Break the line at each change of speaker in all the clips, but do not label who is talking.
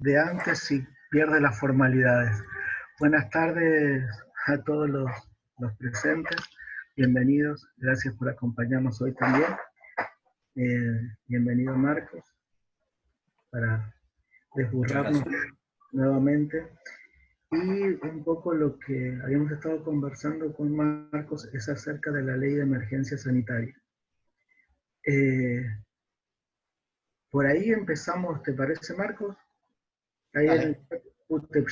de antes sí pierde las formalidades. Buenas tardes a todos los presentes, bienvenidos, gracias por acompañarnos hoy también. Bienvenido Marcos, para
Muchas
desburrarnos
gracias.
nuevamente. Y un poco lo que habíamos estado conversando con Marcos es acerca de la ley de emergencia sanitaria. Por ahí empezamos, ¿te parece Marcos? Ahí
Dale,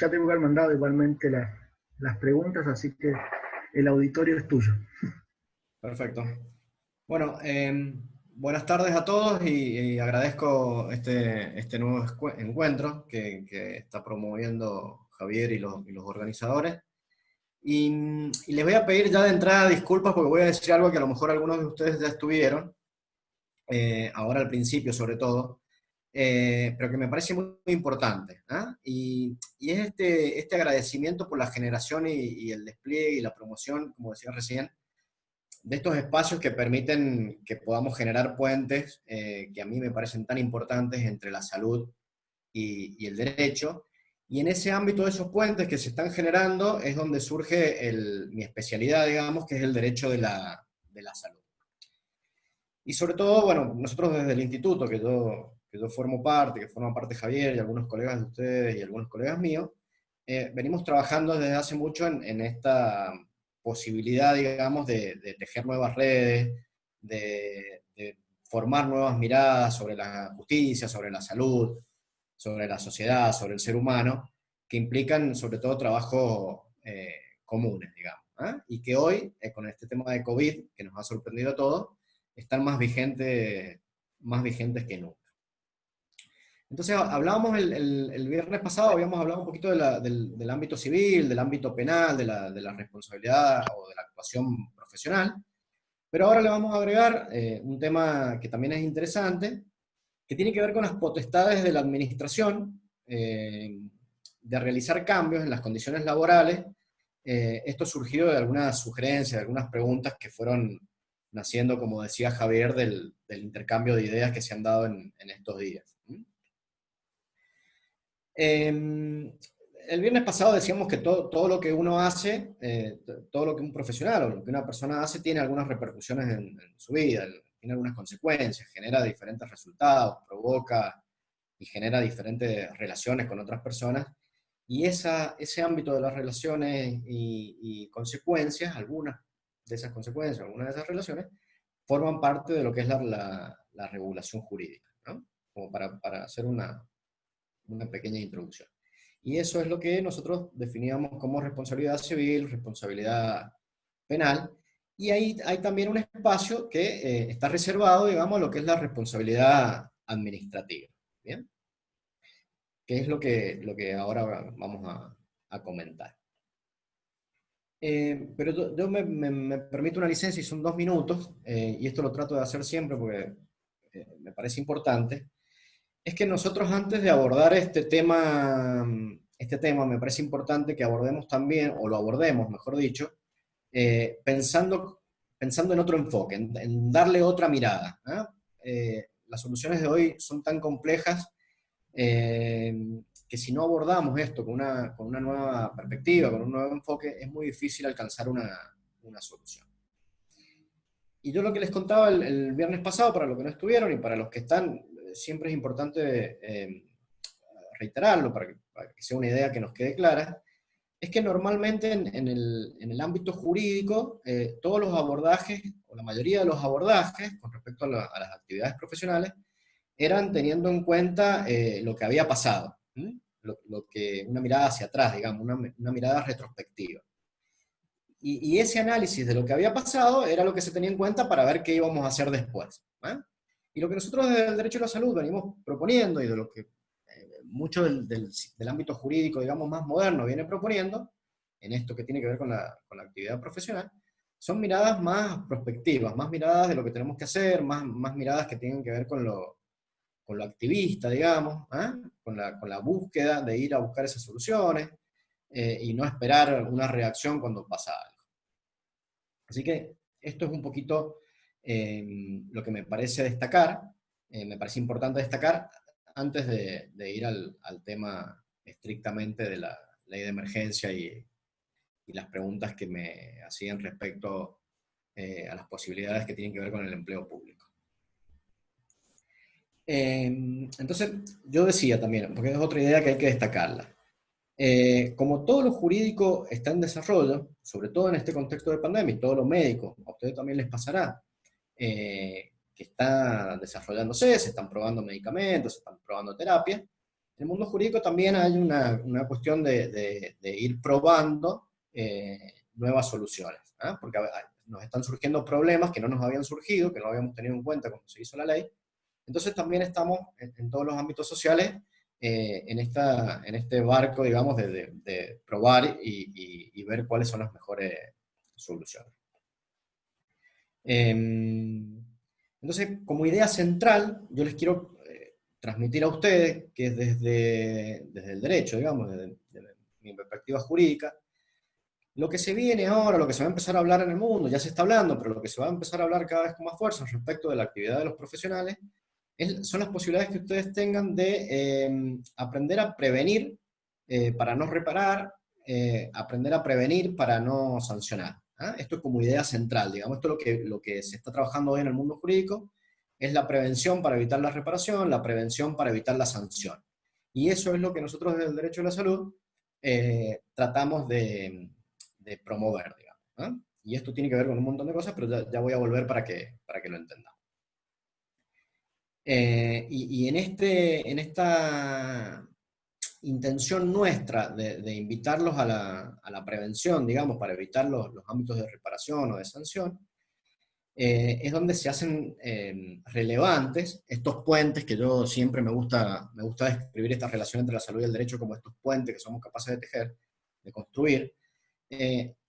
ya tengo que haber mandado igualmente las preguntas, así que el auditorio es tuyo.
perfecto. Bueno, buenas tardes a todos y agradezco este nuevo encuentro que está promoviendo Javier y los organizadores. Y les voy a pedir ya de entrada disculpas porque voy a decir algo que a lo mejor algunos de ustedes ya estuvieron, ahora al principio sobre todo, pero que me parece muy, muy importante. ¿Ah? Y es este agradecimiento por la generación y el despliegue y la promoción, como decía recién, de estos espacios que permiten que podamos generar puentes que a mí me parecen tan importantes entre la salud y el derecho. Y en ese ámbito de esos puentes que se están generando es donde surge mi especialidad, digamos, que es el derecho de la salud. Y sobre todo, bueno, nosotros desde el instituto, que yo formo parte, que forma parte Javier y algunos colegas de ustedes y algunos colegas míos, venimos trabajando desde hace mucho en esta posibilidad, digamos, de tejer nuevas redes, de formar nuevas miradas sobre la justicia, sobre la salud, sobre la sociedad, sobre el ser humano, que implican sobre todo trabajos comunes, digamos. ¿Ah? Y que hoy, con este tema de COVID, que nos ha sorprendido a todos, están más vigentes que nunca. Entonces, hablábamos el viernes pasado, habíamos hablado un poquito del ámbito civil, del ámbito penal, de la responsabilidad o de la actuación profesional, pero ahora le vamos a agregar un tema que también es interesante, que tiene que ver con las potestades de la administración de realizar cambios en las condiciones laborales. Esto surgió de algunas sugerencias, de algunas preguntas que fueron naciendo, como decía Javier, del intercambio de ideas que se han dado en estos días. El viernes pasado decíamos que todo lo que uno hace, todo lo que un profesional o lo que una persona hace tiene algunas repercusiones en su vida, tiene algunas consecuencias, genera diferentes resultados, provoca y genera diferentes relaciones con otras personas. Y ese ámbito de las relaciones y consecuencias, algunas de esas consecuencias, algunas de esas relaciones, forman parte de lo que es la regulación jurídica, ¿no? Como para hacer una pequeña introducción. Y eso es lo que nosotros definíamos como responsabilidad civil, responsabilidad penal, y ahí hay también un espacio que está reservado, digamos, a lo que es la responsabilidad administrativa, ¿bien? Que es lo que ahora vamos a comentar. Pero yo me permito una licencia y son 2 minutos, y esto lo trato de hacer siempre porque me parece importante. Es que nosotros antes de abordar este tema me parece importante que abordemos también, o lo abordemos, mejor dicho, pensando en otro enfoque, en darle otra mirada. ¿Ah? Las soluciones de hoy son tan complejas eh, que si no abordamos esto con una nueva perspectiva, con un nuevo enfoque, es muy difícil alcanzar una solución. Y yo lo que les contaba el viernes pasado, para los que no estuvieron y para los que están, siempre es importante reiterarlo para que sea una idea que nos quede clara, es que normalmente en el ámbito jurídico, todos los abordajes, o la mayoría de los abordajes con respecto a las actividades profesionales, eran teniendo en cuenta lo que había pasado, una mirada hacia atrás, digamos, una mirada retrospectiva. Y ese análisis de lo que había pasado era lo que se tenía en cuenta para ver qué íbamos a hacer después. ¿Eh? Y lo que nosotros desde el derecho a la salud venimos proponiendo, y de lo que mucho del ámbito jurídico, digamos, más moderno viene proponiendo, en esto que tiene que ver con la actividad profesional, son miradas más prospectivas, más miradas de lo que tenemos que hacer, más miradas que tienen que ver con lo activista, digamos, ¿eh? con la búsqueda de ir a buscar esas soluciones, y no esperar una reacción cuando pasa algo. Así que esto es un poquito lo que me parece destacar, me parece importante destacar, antes de ir al tema estrictamente de la ley de emergencia y las preguntas que me hacían respecto a las posibilidades que tienen que ver con el empleo público. Entonces, yo decía también, porque es otra idea que hay que destacarla. Como todo lo jurídico está en desarrollo, sobre todo en este contexto de pandemia, y todo lo médico, a ustedes también les pasará, que está desarrollándose, se están probando medicamentos, se están probando terapias. En el mundo jurídico también hay una cuestión de ir probando nuevas soluciones, ¿eh? Porque nos están surgiendo problemas que no nos habían surgido, que no habíamos tenido en cuenta cuando se hizo la ley. Entonces también estamos en todos los ámbitos sociales en este barco, digamos, de probar y ver cuáles son las mejores soluciones. Entonces, como idea central, yo les quiero transmitir a ustedes que es desde el derecho, digamos, desde mi perspectiva jurídica, lo que se viene ahora, lo que se va a empezar a hablar en el mundo, ya se está hablando, pero lo que se va a empezar a hablar cada vez con más fuerza respecto de la actividad de los profesionales, son las posibilidades que ustedes tengan de aprender a prevenir para no reparar, aprender a prevenir para no sancionar. ¿Ah? Esto es como idea central, digamos, esto es lo que se está trabajando hoy en el mundo jurídico, es la prevención para evitar la reparación, la prevención para evitar la sanción. Y eso es lo que nosotros desde el derecho de la salud tratamos de promover, digamos. ¿Ah? Y esto tiene que ver con un montón de cosas, pero ya voy a volver para que lo entendamos. Y en esta intención nuestra de invitarlos a la prevención, digamos, para evitar los ámbitos de reparación o de sanción, es donde se hacen relevantes estos puentes que yo siempre me gusta describir esta relación entre la salud y el derecho como estos puentes que somos capaces de tejer, de construir.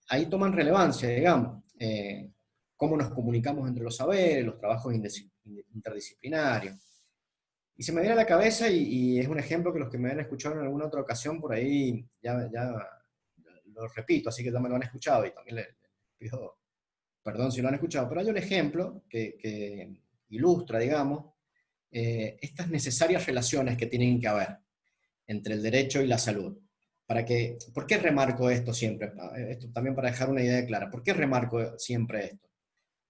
Ahí toman relevancia, digamos, cómo nos comunicamos entre los saberes, los trabajos interdisciplinarios. Y se me viene a la cabeza, y es un ejemplo que los que me han escuchado en alguna otra ocasión por ahí ya lo repito, así que ya me lo han escuchado y también les pido perdón si lo han escuchado, pero hay un ejemplo que ilustra, digamos, estas necesarias relaciones que tienen que haber entre el derecho y la salud. ¿Por qué remarco esto siempre? Esto también para dejar una idea clara. ¿Por qué remarco siempre esto?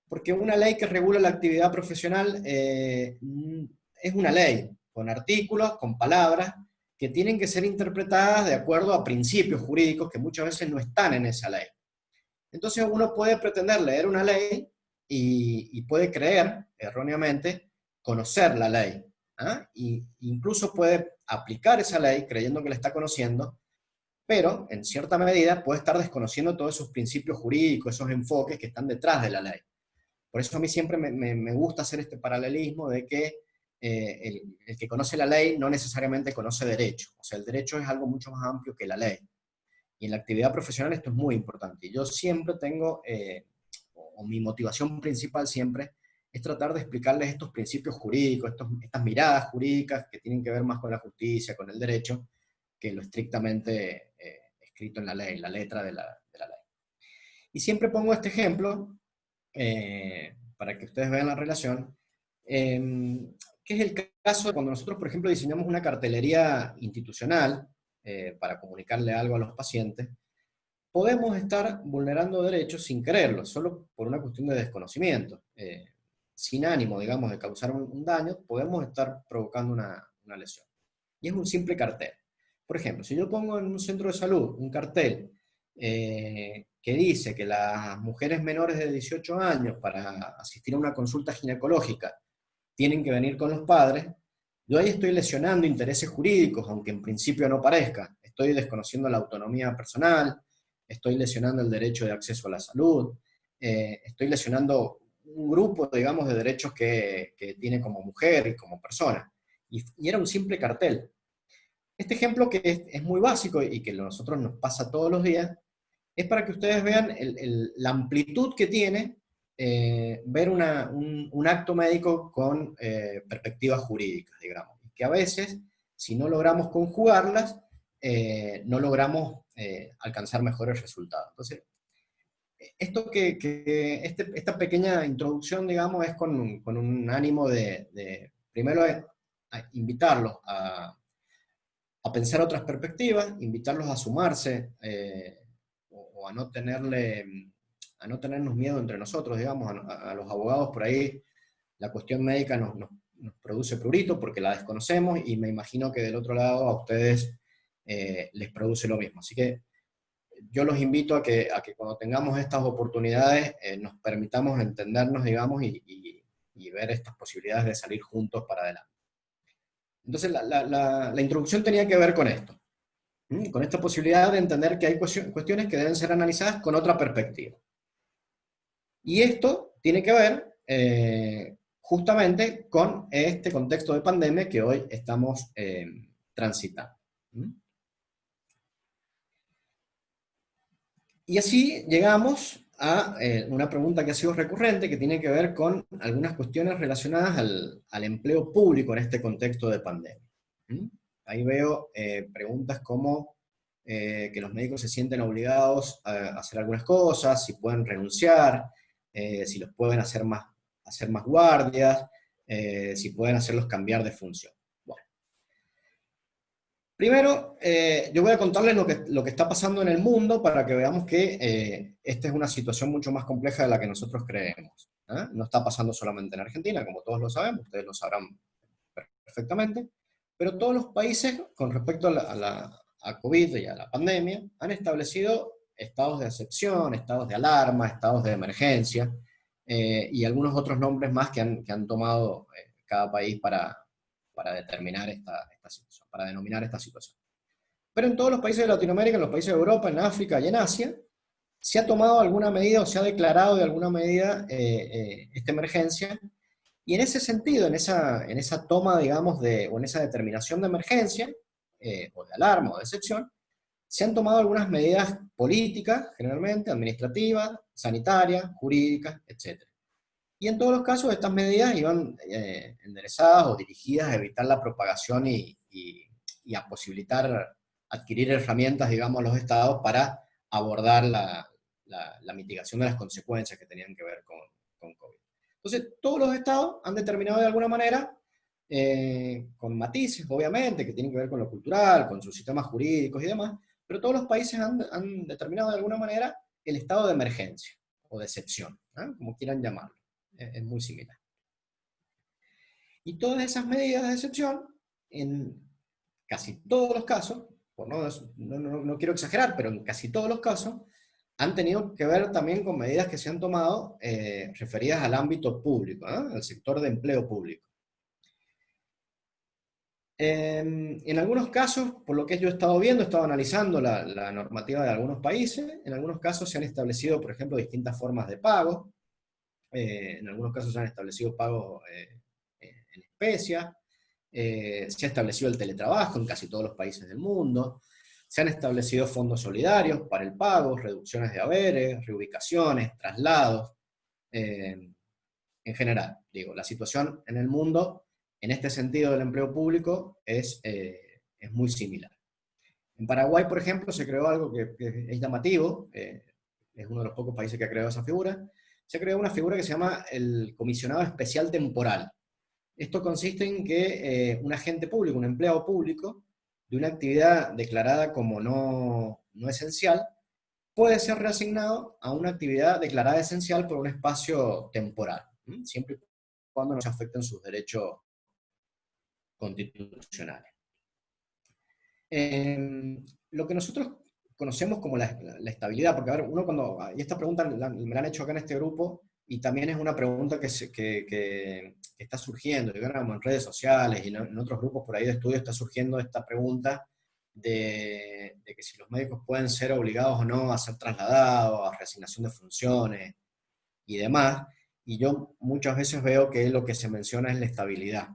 Porque una ley que regula la actividad profesional es una ley, con artículos, con palabras, que tienen que ser interpretadas de acuerdo a principios jurídicos que muchas veces no están en esa ley. Entonces uno puede pretender leer una ley y puede creer, erróneamente, conocer la ley. ¿Ah? Y incluso puede aplicar esa ley creyendo que la está conociendo, pero en cierta medida puede estar desconociendo todos esos principios jurídicos, esos enfoques que están detrás de la ley. Por eso a mí siempre me gusta hacer este paralelismo de que el que conoce la ley no necesariamente conoce derecho. O sea, el derecho es algo mucho más amplio que la ley. Y en la actividad profesional esto es muy importante. Y yo siempre tengo, o mi motivación principal siempre, es tratar de explicarles estos principios jurídicos, estas miradas jurídicas que tienen que ver más con la justicia, con el derecho, que lo estrictamente escrito en la ley, la letra de la ley. Y siempre pongo este ejemplo, para que ustedes vean la relación, que es el caso de cuando nosotros, por ejemplo, diseñamos una cartelería institucional para comunicarle algo a los pacientes, podemos estar vulnerando derechos sin quererlo, solo por una cuestión de desconocimiento. Sin ánimo, digamos, de causar un daño, podemos estar provocando una lesión. Y es un simple cartel. Por ejemplo, si yo pongo en un centro de salud un cartel que dice que las mujeres menores de 18 años para asistir a una consulta ginecológica tienen que venir con los padres, yo ahí estoy lesionando intereses jurídicos, aunque en principio no parezca. Estoy desconociendo la autonomía personal, estoy lesionando el derecho de acceso a la salud, estoy lesionando un grupo, digamos, de derechos que tiene como mujer y como persona. Y era un simple cartel. Este ejemplo que es muy básico y que a nosotros nos pasa todos los días, es para que ustedes vean la amplitud que tiene ver un acto médico con perspectivas jurídicas, digamos. Y que a veces, si no logramos conjugarlas, no logramos alcanzar mejores resultados. Entonces, esta pequeña introducción, digamos, es con un ánimo primero, invitarlos a pensar otras perspectivas, invitarlos a sumarse, o a no tenernos miedo entre nosotros, digamos, a los abogados por ahí. La cuestión médica nos produce prurito porque la desconocemos, y me imagino que del otro lado a ustedes les produce lo mismo. Así que yo los invito a que cuando tengamos estas oportunidades nos permitamos entendernos, digamos, y ver estas posibilidades de salir juntos para adelante. Entonces la introducción tenía que ver con esto, con esta posibilidad de entender que hay cuestiones que deben ser analizadas con otra perspectiva. Y esto tiene que ver justamente con este contexto de pandemia que hoy estamos transitando. Y así llegamos a una pregunta que ha sido recurrente, que tiene que ver con algunas cuestiones relacionadas al empleo público en este contexto de pandemia. Ahí veo preguntas como que los médicos se sienten obligados a hacer algunas cosas, si pueden renunciar, si los pueden hacer más guardias, si pueden hacerlos cambiar de función. Bueno. Primero, yo voy a contarles lo que está pasando en el mundo para que veamos que esta es una situación mucho más compleja de la que nosotros creemos. No está pasando solamente en Argentina, como todos lo sabemos, ustedes lo sabrán perfectamente, pero todos los países, con respecto a COVID y a la pandemia, han establecido estados de excepción, estados de alarma, estados de emergencia, y algunos otros nombres más que han tomado cada país para determinar esta situación, para denominar esta situación. Pero en todos los países de Latinoamérica, en los países de Europa, en África y en Asia, se ha tomado alguna medida o se ha declarado de alguna medida esta emergencia, y en ese sentido, en esa toma, digamos, o en esa determinación de emergencia, o de alarma o de excepción, se han tomado algunas medidas políticas, generalmente, administrativas, sanitarias, jurídicas, etc. Y en todos los casos estas medidas iban enderezadas o dirigidas a evitar la propagación y a posibilitar adquirir herramientas, digamos, a los estados para abordar la mitigación de las consecuencias que tenían que ver con COVID. Entonces, todos los estados han determinado de alguna manera, con matices, obviamente, que tienen que ver con lo cultural, con sus sistemas jurídicos y demás, pero todos los países han determinado de alguna manera el estado de emergencia o de excepción, como quieran llamarlo. Es muy similar. Y todas esas medidas de excepción, en casi todos los casos, no quiero exagerar, pero en casi todos los casos, han tenido que ver también con medidas que se han tomado referidas al ámbito público, al sector de empleo público. En algunos casos, por lo que yo he estado viendo, he estado analizando la normativa de algunos países, en algunos casos se han establecido, por ejemplo, distintas formas de pago. En algunos casos se han establecido pagos en especia, se ha establecido el teletrabajo en casi todos los países del mundo, se han establecido fondos solidarios para el pago, reducciones de haberes, reubicaciones, traslados, en general. Digo, la situación en el mundo, en este sentido del empleo público, es muy similar. En Paraguay, por ejemplo, se creó algo que es llamativo, es uno de los pocos países que ha creado esa figura. Se creó una figura que se llama el comisionado especial temporal. Esto consiste en que un agente público, un empleado público, de una actividad declarada como no esencial, puede ser reasignado a una actividad declarada esencial por un espacio temporal, siempre y cuando no se afecten sus derechos constitucionales. Lo que nosotros conocemos como la estabilidad, porque a ver, uno cuando, y esta pregunta me la han hecho acá en este grupo, y también es una pregunta que está surgiendo, digamos, en redes sociales y en otros grupos por ahí de estudio está surgiendo esta pregunta de que si los médicos pueden ser obligados o no a ser trasladados, a reasignación de funciones y demás, y yo muchas veces veo que lo que se menciona es la estabilidad.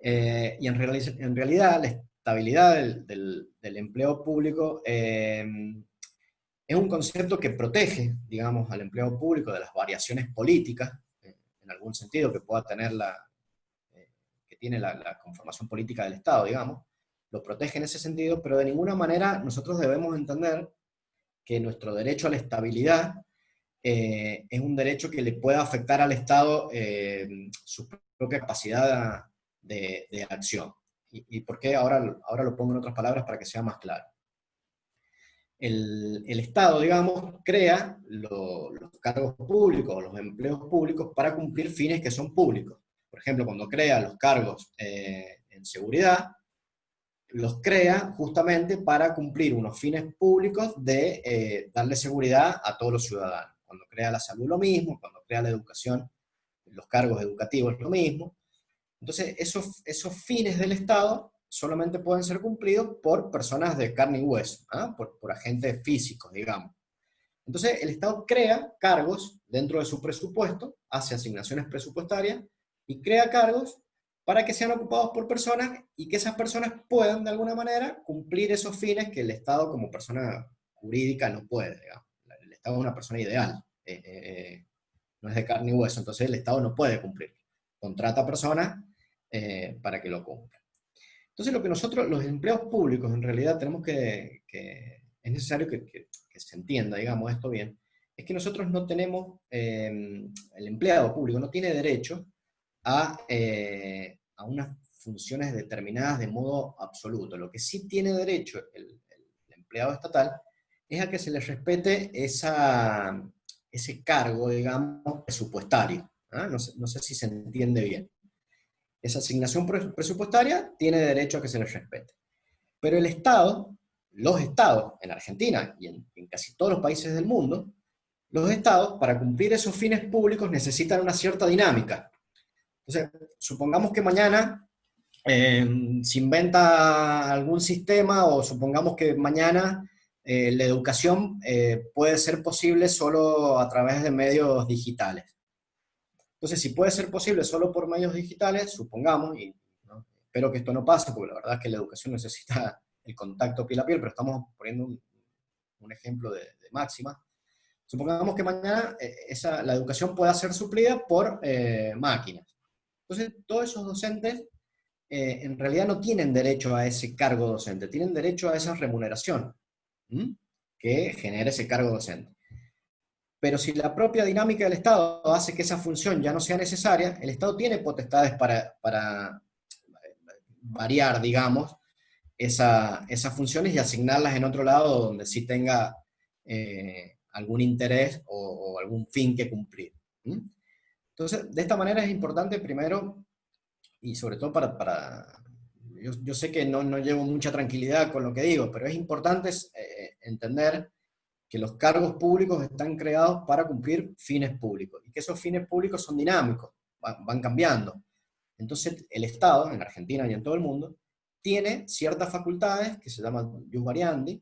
Y en realidad la estabilidad del empleo público es un concepto que protege, digamos, al empleo público de las variaciones políticas, en algún sentido que pueda tener que tiene la conformación política del Estado, digamos, lo protege en ese sentido, pero de ninguna manera nosotros debemos entender que nuestro derecho a la estabilidad es un derecho que le pueda afectar al Estado su propia capacidad de acción. ¿Y por qué? Ahora lo pongo en otras palabras para que sea más claro. El Estado, digamos, crea los cargos públicos o los empleos públicos para cumplir fines que son públicos. Por ejemplo, cuando crea los cargos en seguridad, los crea justamente para cumplir unos fines públicos de darle seguridad a todos los ciudadanos. Cuando crea la salud lo mismo, cuando crea la educación, los cargos educativos lo mismo. Entonces, esos fines del Estado solamente pueden ser cumplidos por personas de carne y hueso, ¿ah? por agentes físicos, digamos. Entonces, el Estado crea cargos dentro de su presupuesto, hace asignaciones presupuestarias y crea cargos para que sean ocupados por personas y que esas personas puedan, de alguna manera, cumplir esos fines que el Estado como persona jurídica no puede, digamos. El Estado es una persona ideal, no es de carne y hueso, entonces el Estado no puede cumplir. Contrata personas para que lo cumplan. Entonces, lo que nosotros, los empleados públicos, en realidad tenemos es necesario que se entienda, digamos, esto bien, es que nosotros no tenemos, el empleado público no tiene derecho a unas funciones determinadas de modo absoluto. Lo que sí tiene derecho el empleado estatal es a que se le respete ese cargo, digamos, presupuestario. ¿Ah? No sé si se entiende bien. Esa asignación presupuestaria tiene derecho a que se les respete. Pero el Estado, los Estados, en Argentina y en casi todos los países del mundo, los Estados, para cumplir esos fines públicos, necesitan una cierta dinámica. Entonces, supongamos que mañana se inventa algún sistema, o supongamos que mañana la educación puede ser posible solo a través de medios digitales. Entonces, si puede ser posible solo por medios digitales, supongamos, y ¿no? Espero que esto no pase, porque la verdad es que la educación necesita el contacto piel a piel, pero estamos poniendo un ejemplo de máxima. Supongamos que mañana la educación pueda ser suplida por máquinas. Entonces, todos esos docentes en realidad no tienen derecho a ese cargo docente, tienen derecho a esa remuneración que genera ese cargo docente. Pero si la propia dinámica del Estado hace que esa función ya no sea necesaria, el Estado tiene potestades para variar, digamos, esas funciones y asignarlas en otro lado donde sí tenga algún interés o algún fin que cumplir. Entonces, de esta manera es importante primero, y sobre todo yo sé que no llevo mucha tranquilidad con lo que digo, pero es importante entender que los cargos públicos están creados para cumplir fines públicos, y que esos fines públicos son dinámicos, van cambiando. Entonces, el Estado, en Argentina y en todo el mundo, tiene ciertas facultades que se llaman ius variandi,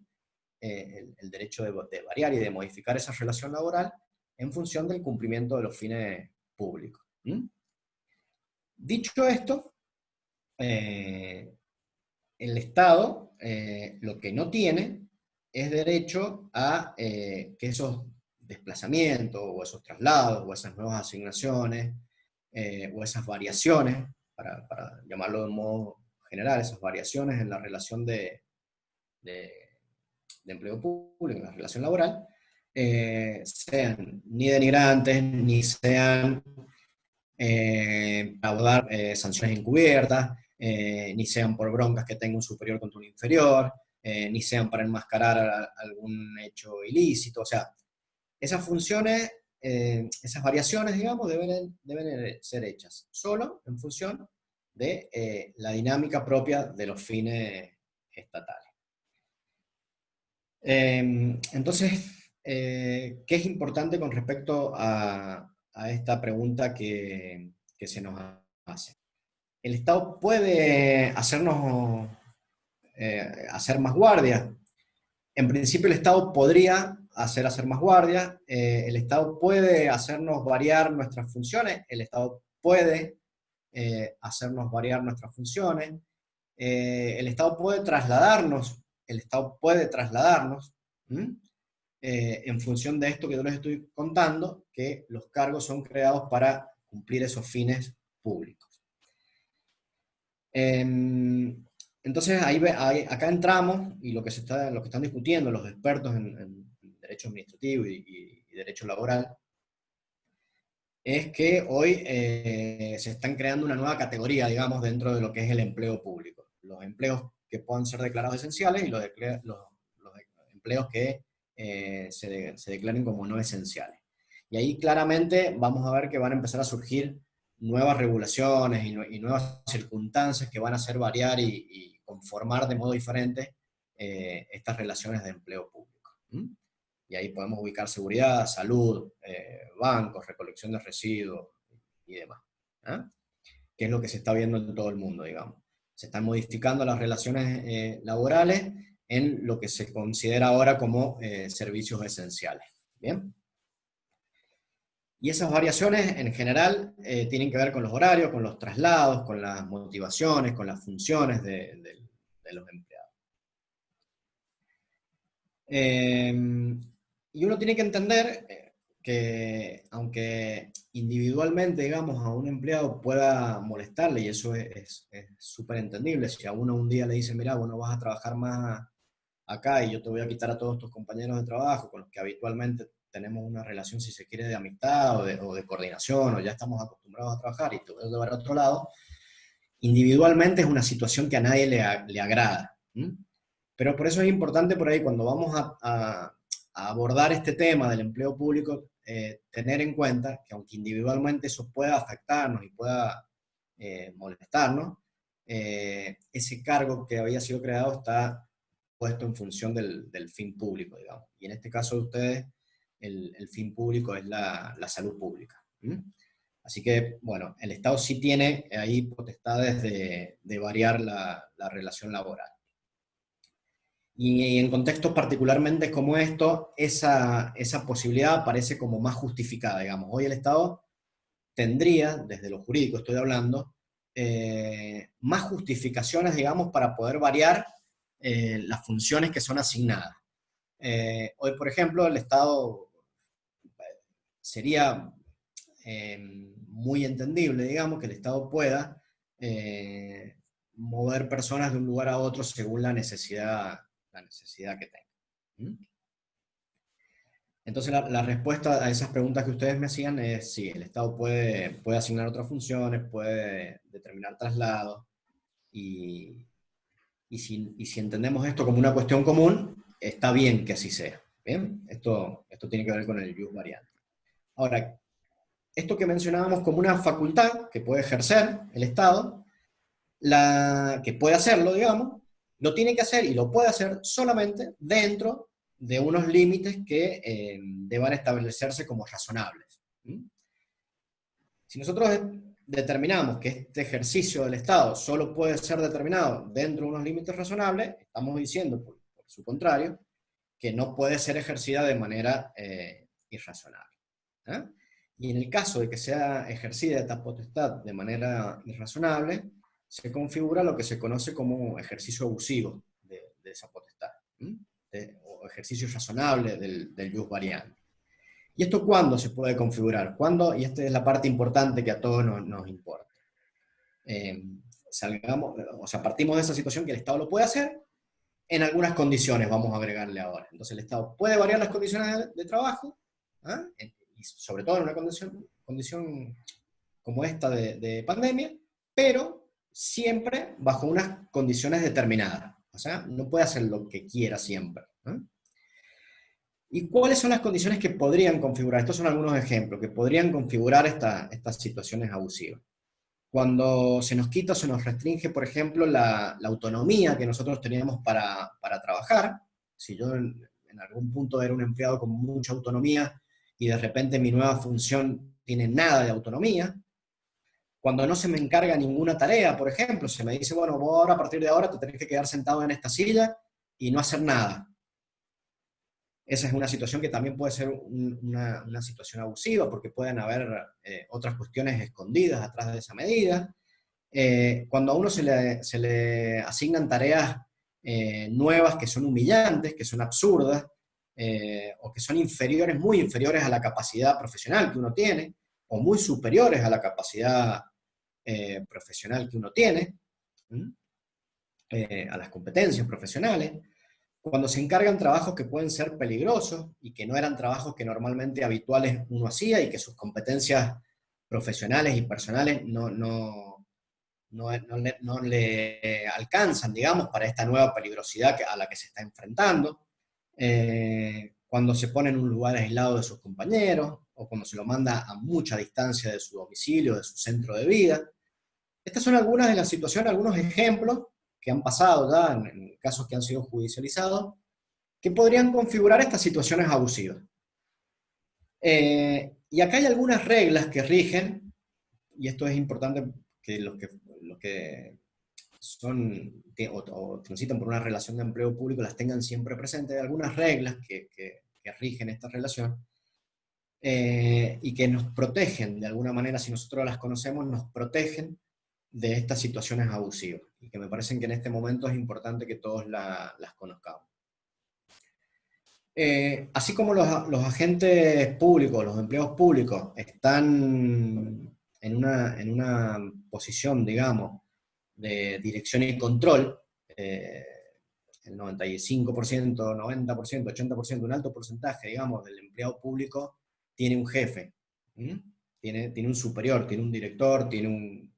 el derecho de variar y de modificar esa relación laboral en función del cumplimiento de los fines públicos. Dicho esto, el Estado lo que no tiene es derecho a que esos desplazamientos, o esos traslados, o esas nuevas asignaciones, o esas variaciones, para llamarlo de un modo general, esas variaciones en la relación de empleo público, en la relación laboral, sean ni denigrantes, ni sean para dar sanciones encubiertas, ni sean por broncas que tenga un superior contra un inferior, ni sean para enmascarar algún hecho ilícito. O sea, esas funciones, esas variaciones, digamos, deben ser hechas solo en función de la dinámica propia de los fines estatales. Entonces, ¿qué es importante con respecto a esta pregunta que se nos hace? ¿El Estado puede hacernos hacer más guardias? En principio el Estado podría hacer más guardias, el Estado puede hacernos variar nuestras funciones, el Estado puede hacernos variar nuestras funciones, el Estado puede trasladarnos, en función de esto que yo les estoy contando, que los cargos son creados para cumplir esos fines públicos. Entonces, acá entramos, y lo que están discutiendo los expertos en derecho administrativo y derecho laboral, es que hoy se están creando una nueva categoría, digamos, dentro de lo que es el empleo público. Los empleos que puedan ser declarados esenciales y los empleos que se declaren como no esenciales. Y ahí claramente vamos a ver que van a empezar a surgir nuevas regulaciones y nuevas circunstancias que van a hacer variar y conformar de modo diferente estas relaciones de empleo público. Y ahí podemos ubicar seguridad, salud, bancos, recolección de residuos y demás. Que es lo que se está viendo en todo el mundo, digamos. Se están modificando las relaciones laborales en lo que se considera ahora como servicios esenciales. ¿Bien? Y esas variaciones, en general, tienen que ver con los horarios, con los traslados, con las motivaciones, con las funciones de los empleados. Y uno tiene que entender que, aunque individualmente, digamos, a un empleado pueda molestarle, y eso es súper entendible, si a uno un día le dice, mira, vos no vas a trabajar más acá y yo te voy a quitar a todos tus compañeros de trabajo con los que habitualmente tenemos una relación, si se quiere, de amistad o de coordinación, o ya estamos acostumbrados a trabajar y te voy a llevar a otro lado, individualmente es una situación que a nadie le agrada. Pero por eso es importante por ahí, cuando vamos a abordar este tema del empleo público, tener en cuenta que aunque individualmente eso pueda afectarnos y pueda molestarnos, ese cargo que había sido creado está puesto en función del fin público, digamos. Y en este caso de ustedes, el fin público es la salud pública. Así que, bueno, el Estado sí tiene ahí potestades de variar la relación laboral. Y en contextos particularmente como esto, esa posibilidad parece como más justificada, digamos. Hoy el Estado tendría, desde lo jurídico estoy hablando, más justificaciones, digamos, para poder variar las funciones que son asignadas. Hoy, por ejemplo, el Estado sería muy entendible, digamos, que el Estado pueda mover personas de un lugar a otro según la necesidad que tenga. Entonces la respuesta a esas preguntas que ustedes me hacían es sí, el Estado puede asignar otras funciones, puede determinar traslados, y si entendemos esto como una cuestión común, está bien que así sea. ¿Bien? Esto tiene que ver con el jus variante. Ahora, esto que mencionábamos como una facultad que puede ejercer el Estado, que puede hacerlo, digamos, lo tiene que hacer y lo puede hacer solamente dentro de unos límites que deban establecerse como razonables. Si nosotros determinamos que este ejercicio del Estado solo puede ser determinado dentro de unos límites razonables, estamos diciendo, por su contrario, que no puede ser ejercida de manera irrazonable. Y en el caso de que sea ejercida esta potestad de manera irrazonable, se configura lo que se conoce como ejercicio abusivo de esa potestad, o ejercicio irrazonable del jus variante. ¿Y esto cuándo se puede configurar? ¿Cuándo? Y esta es la parte importante que a todos nos importa. Partimos de esa situación que el Estado lo puede hacer, en algunas condiciones vamos a agregarle ahora. Entonces el Estado puede variar las condiciones de trabajo, y sobre todo en una condición como esta de pandemia, pero siempre bajo unas condiciones determinadas. O sea, no puede hacer lo que quiera siempre. ¿Y cuáles son las condiciones que podrían configurar? Estos son algunos ejemplos que podrían configurar estas situaciones abusivas. Cuando se nos quita o se nos restringe, por ejemplo, la autonomía que nosotros teníamos para trabajar. Si yo en algún punto era un empleado con mucha autonomía y de repente mi nueva función tiene nada de autonomía. Cuando no se me encarga ninguna tarea, por ejemplo, se me dice, bueno, vos ahora a partir de ahora te tenés que quedar sentado en esta silla y no hacer nada. Esa es una situación que también puede ser una situación abusiva, porque pueden haber otras cuestiones escondidas atrás de esa medida. Cuando a uno se le asignan tareas nuevas que son humillantes, que son absurdas, o que son muy inferiores a la capacidad profesional que uno tiene, o muy superiores a la capacidad profesional que uno tiene, a las competencias profesionales. Cuando se encargan trabajos que pueden ser peligrosos y que no eran trabajos que normalmente habituales uno hacía y que sus competencias profesionales y personales no le alcanzan, digamos, para esta nueva peligrosidad a la que se está enfrentando. Cuando se pone en un lugar aislado de sus compañeros, o cuando se lo manda a mucha distancia de su domicilio, de su centro de vida. Estas son algunas de las situaciones, algunos ejemplos que han pasado ya en casos que han sido judicializados, que podrían configurar estas situaciones abusivas. Y acá hay algunas reglas que rigen, y esto es importante que los que son o transitan por una relación de empleo público las tengan siempre presentes. Hay algunas reglas que rigen esta relación y que nos protegen de alguna manera, si nosotros las conocemos, nos protegen de estas situaciones abusivas, y que me parecen que en este momento es importante que todos las conozcamos. Así como los agentes públicos, los empleados públicos, están en una posición, digamos, de dirección y control, el 95%, 90%, 80%, un alto porcentaje, digamos, del empleado público tiene un jefe, tiene un superior, tiene un director, tiene un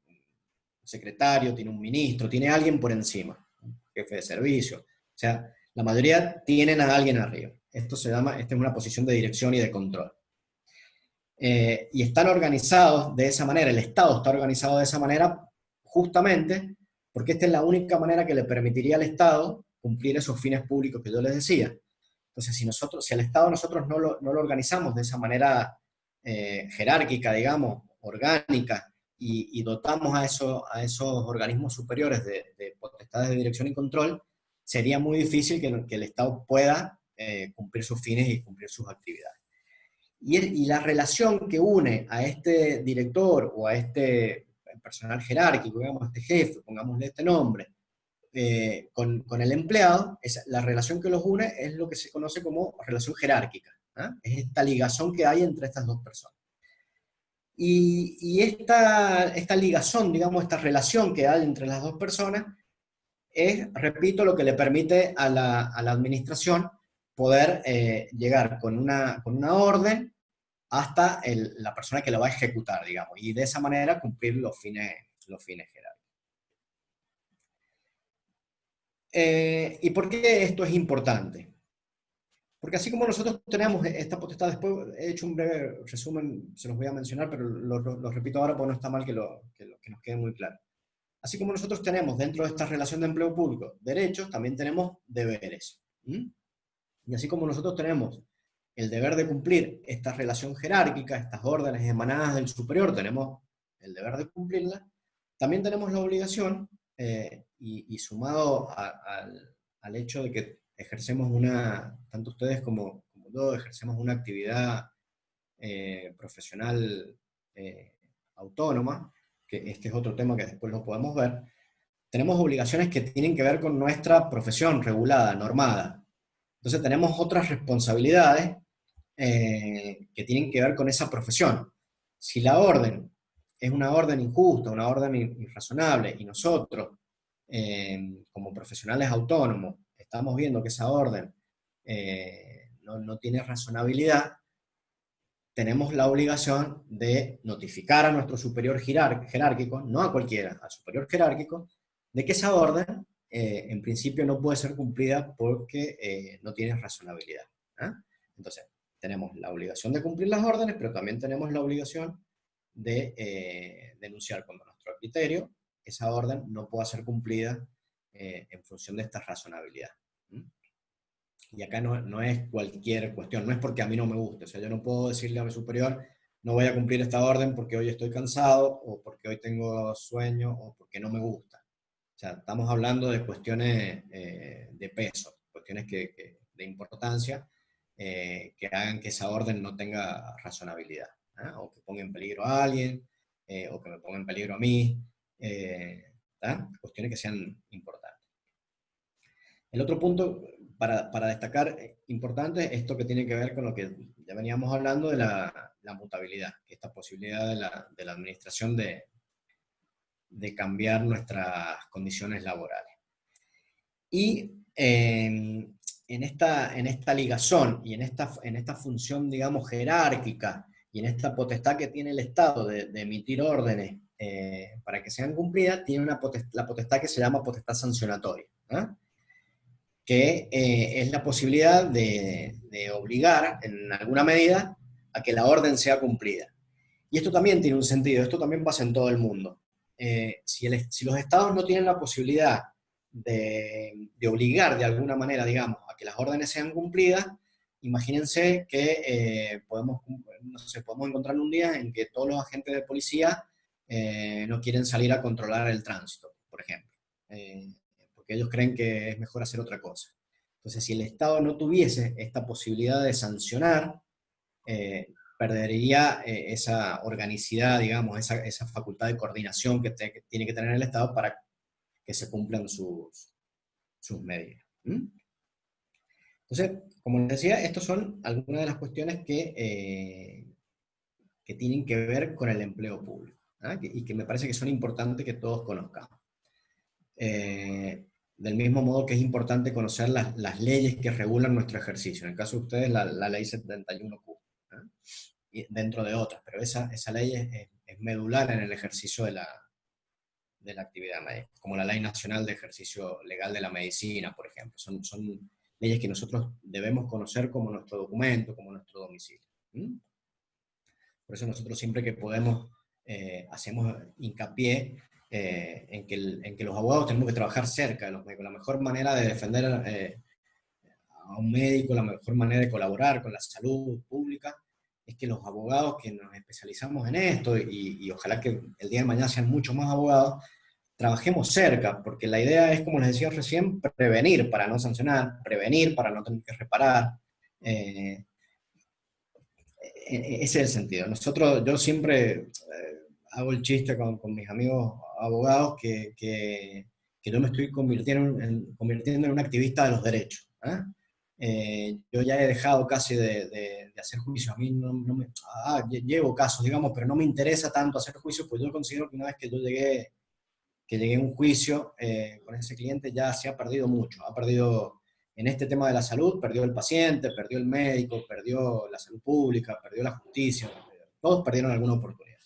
secretario, tiene un ministro, tiene alguien por encima, jefe de servicio. O sea, la mayoría tienen a alguien arriba. Esta es una posición de dirección y de control. Y están organizados de esa manera, el Estado está organizado de esa manera justamente porque esta es la única manera que le permitiría al Estado cumplir esos fines públicos que yo les decía. Entonces, si al Estado nosotros no lo organizamos de esa manera jerárquica, digamos, orgánica, y dotamos a esos organismos superiores de potestades de dirección y control, sería muy difícil que el Estado pueda cumplir sus fines y cumplir sus actividades. Y la relación que une a este director o a este personal jerárquico, digamos, a este jefe, pongámosle este nombre, con el empleado, la relación que los une es lo que se conoce como relación jerárquica. Es esta ligazón que hay entre estas dos personas. Y esta ligazón, digamos, esta relación que hay entre las dos personas, es, repito, lo que le permite a la administración poder llegar con una orden hasta la persona que lo va a ejecutar, digamos, y de esa manera cumplir los fines jerárquicos. ¿Y por qué esto es importante? Porque así como nosotros tenemos esta potestad, después he hecho un breve resumen, se los voy a mencionar, pero lo repito ahora porque no está mal que nos quede muy claro. Así como nosotros tenemos dentro de esta relación de empleo público derechos, también tenemos deberes. Y así como nosotros tenemos el deber de cumplir esta relación jerárquica, estas órdenes emanadas del superior, tenemos el deber de cumplirla, también tenemos la obligación, y sumado al hecho de que ejercemos tanto ustedes como yo, ejercemos una actividad profesional autónoma, que este es otro tema que después lo podemos ver, tenemos obligaciones que tienen que ver con nuestra profesión regulada, normada. Entonces tenemos otras responsabilidades que tienen que ver con esa profesión. Si la orden es una orden injusta, una orden irrazonable, y nosotros, como profesionales autónomos, estamos viendo que esa orden no tiene razonabilidad, tenemos la obligación de notificar a nuestro superior jerárquico, no a cualquiera, al superior jerárquico, de que esa orden en principio no puede ser cumplida porque no tiene razonabilidad. Entonces, tenemos la obligación de cumplir las órdenes, pero también tenemos la obligación de denunciar cuando nuestro criterio esa orden no pueda ser cumplida en función de esta razonabilidad. Y acá no es cualquier cuestión, no es porque a mí no me guste. O sea, yo no puedo decirle a mi superior, no voy a cumplir esta orden porque hoy estoy cansado, o porque hoy tengo sueño, o porque no me gusta. O sea, estamos hablando de cuestiones de peso, cuestiones de importancia, que hagan que esa orden no tenga razonabilidad, o que ponga en peligro a alguien, o que me ponga en peligro a mí, cuestiones que sean importantes. El otro punto para destacar importante, esto que tiene que ver con lo que ya veníamos hablando de la mutabilidad, que esta posibilidad de la administración de cambiar nuestras condiciones laborales. Y en esta ligazón y en esta función, digamos, jerárquica y en esta potestad que tiene el Estado de emitir órdenes para que sean cumplidas, tiene la potestad que se llama potestad sancionatoria, ¿ah? Que es la posibilidad de obligar, en alguna medida, a que la orden sea cumplida. Y esto también tiene un sentido, esto también pasa en todo el mundo. Si los estados no tienen la posibilidad de obligar de alguna manera, digamos, a que las órdenes sean cumplidas, imagínense que no sé, podemos encontrar un día en que todos los agentes de policía no quieren salir a controlar el tránsito, por ejemplo, porque ellos creen que es mejor hacer otra cosa. Entonces, si el Estado no tuviese esta posibilidad de sancionar, perdería esa organicidad, digamos, esa facultad de coordinación que tiene que tener el Estado para que se cumplan sus medidas. ¿Mm? Entonces, como les decía, estas son algunas de las cuestiones que tienen que ver con el empleo público, ¿ah? Y que me parece que son importantes que todos conozcamos. Del mismo modo que es importante conocer las leyes que regulan nuestro ejercicio. En el caso de ustedes, la ley 71Q, ¿ah? Y dentro de otras, pero esa ley es medular en el ejercicio de la actividad médica, como la Ley Nacional de Ejercicio Legal de la Medicina, por ejemplo. Son leyes que nosotros debemos conocer como nuestro documento, como nuestro domicilio. ¿Mm? Por eso nosotros siempre que podemos hacemos hincapié en que los abogados tenemos que trabajar cerca de los médicos. La mejor manera de defender a un médico, la mejor manera de colaborar con la salud pública, es que los abogados que nos especializamos en esto, y ojalá que el día de mañana sean muchos más abogados, trabajemos cerca, porque la idea es, como les decía recién, prevenir para no sancionar, prevenir para no tener que reparar. Ese es el sentido. Yo siempre hago el chiste con mis amigos abogados que yo me estoy convirtiendo en un activista de los derechos. Yo ya he dejado casi de hacer juicios. A mí llevo casos, digamos, pero no me interesa tanto hacer juicios, pues yo considero que una vez que yo llegué a un juicio con ese cliente, ya se ha perdido mucho. Ha perdido, en este tema de la salud, perdió el paciente, perdió el médico, perdió la salud pública, perdió la justicia, todos perdieron alguna oportunidad.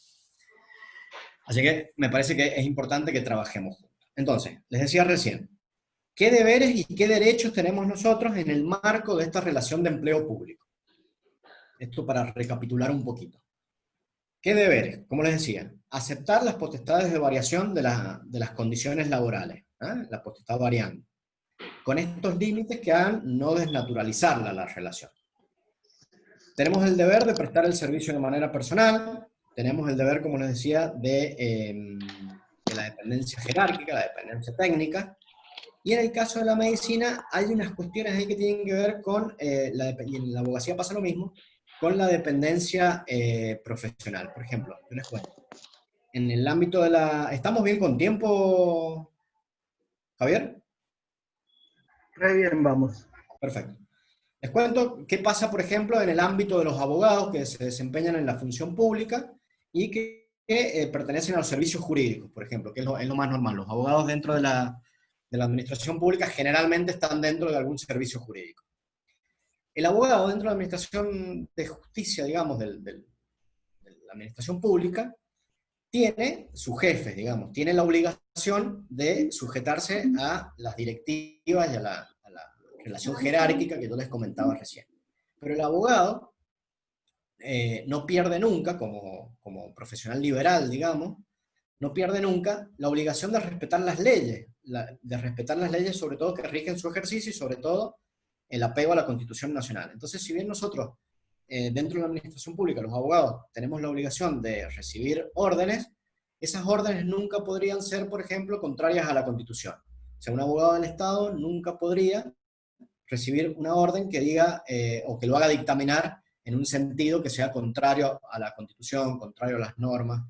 Así que me parece que es importante que trabajemos juntos. Entonces, les decía recién, ¿qué deberes y qué derechos tenemos nosotros en el marco de esta relación de empleo público? Esto para recapitular un poquito. ¿Qué deberes? Como les decía, aceptar las potestades de variación de las condiciones laborales, la potestad variante, con estos límites que hagan no desnaturalizar la relación. Tenemos el deber de prestar el servicio de manera personal, tenemos el deber, como les decía, de la dependencia jerárquica, la dependencia técnica, y en el caso de la medicina hay unas cuestiones ahí que tienen que ver con, y en la abogacía pasa lo mismo, con la dependencia profesional. Por ejemplo, yo les cuento, en el ámbito de la... ¿Estamos bien con tiempo, Javier?
Muy bien, vamos.
Perfecto. Les cuento qué pasa, por ejemplo, en el ámbito de los abogados que se desempeñan en la función pública y que pertenecen a los servicios jurídicos, por ejemplo, que es lo más normal. Los abogados dentro de la administración pública generalmente están dentro de algún servicio jurídico. El abogado dentro de la administración de justicia, digamos, de la administración pública, tiene sus jefes, digamos, tiene la obligación de sujetarse a las directivas y a la relación jerárquica que yo les comentaba recién. Pero el abogado no pierde nunca, como profesional liberal, digamos, no pierde nunca la obligación de respetar las leyes, sobre todo que rigen su ejercicio y sobre todo el apego a la Constitución Nacional. Entonces, si bien nosotros, dentro de la administración pública, los abogados, tenemos la obligación de recibir órdenes, esas órdenes nunca podrían ser, por ejemplo, contrarias a la Constitución. O sea, un abogado del Estado nunca podría recibir una orden que diga, o que lo haga dictaminar en un sentido que sea contrario a la Constitución, contrario a las normas,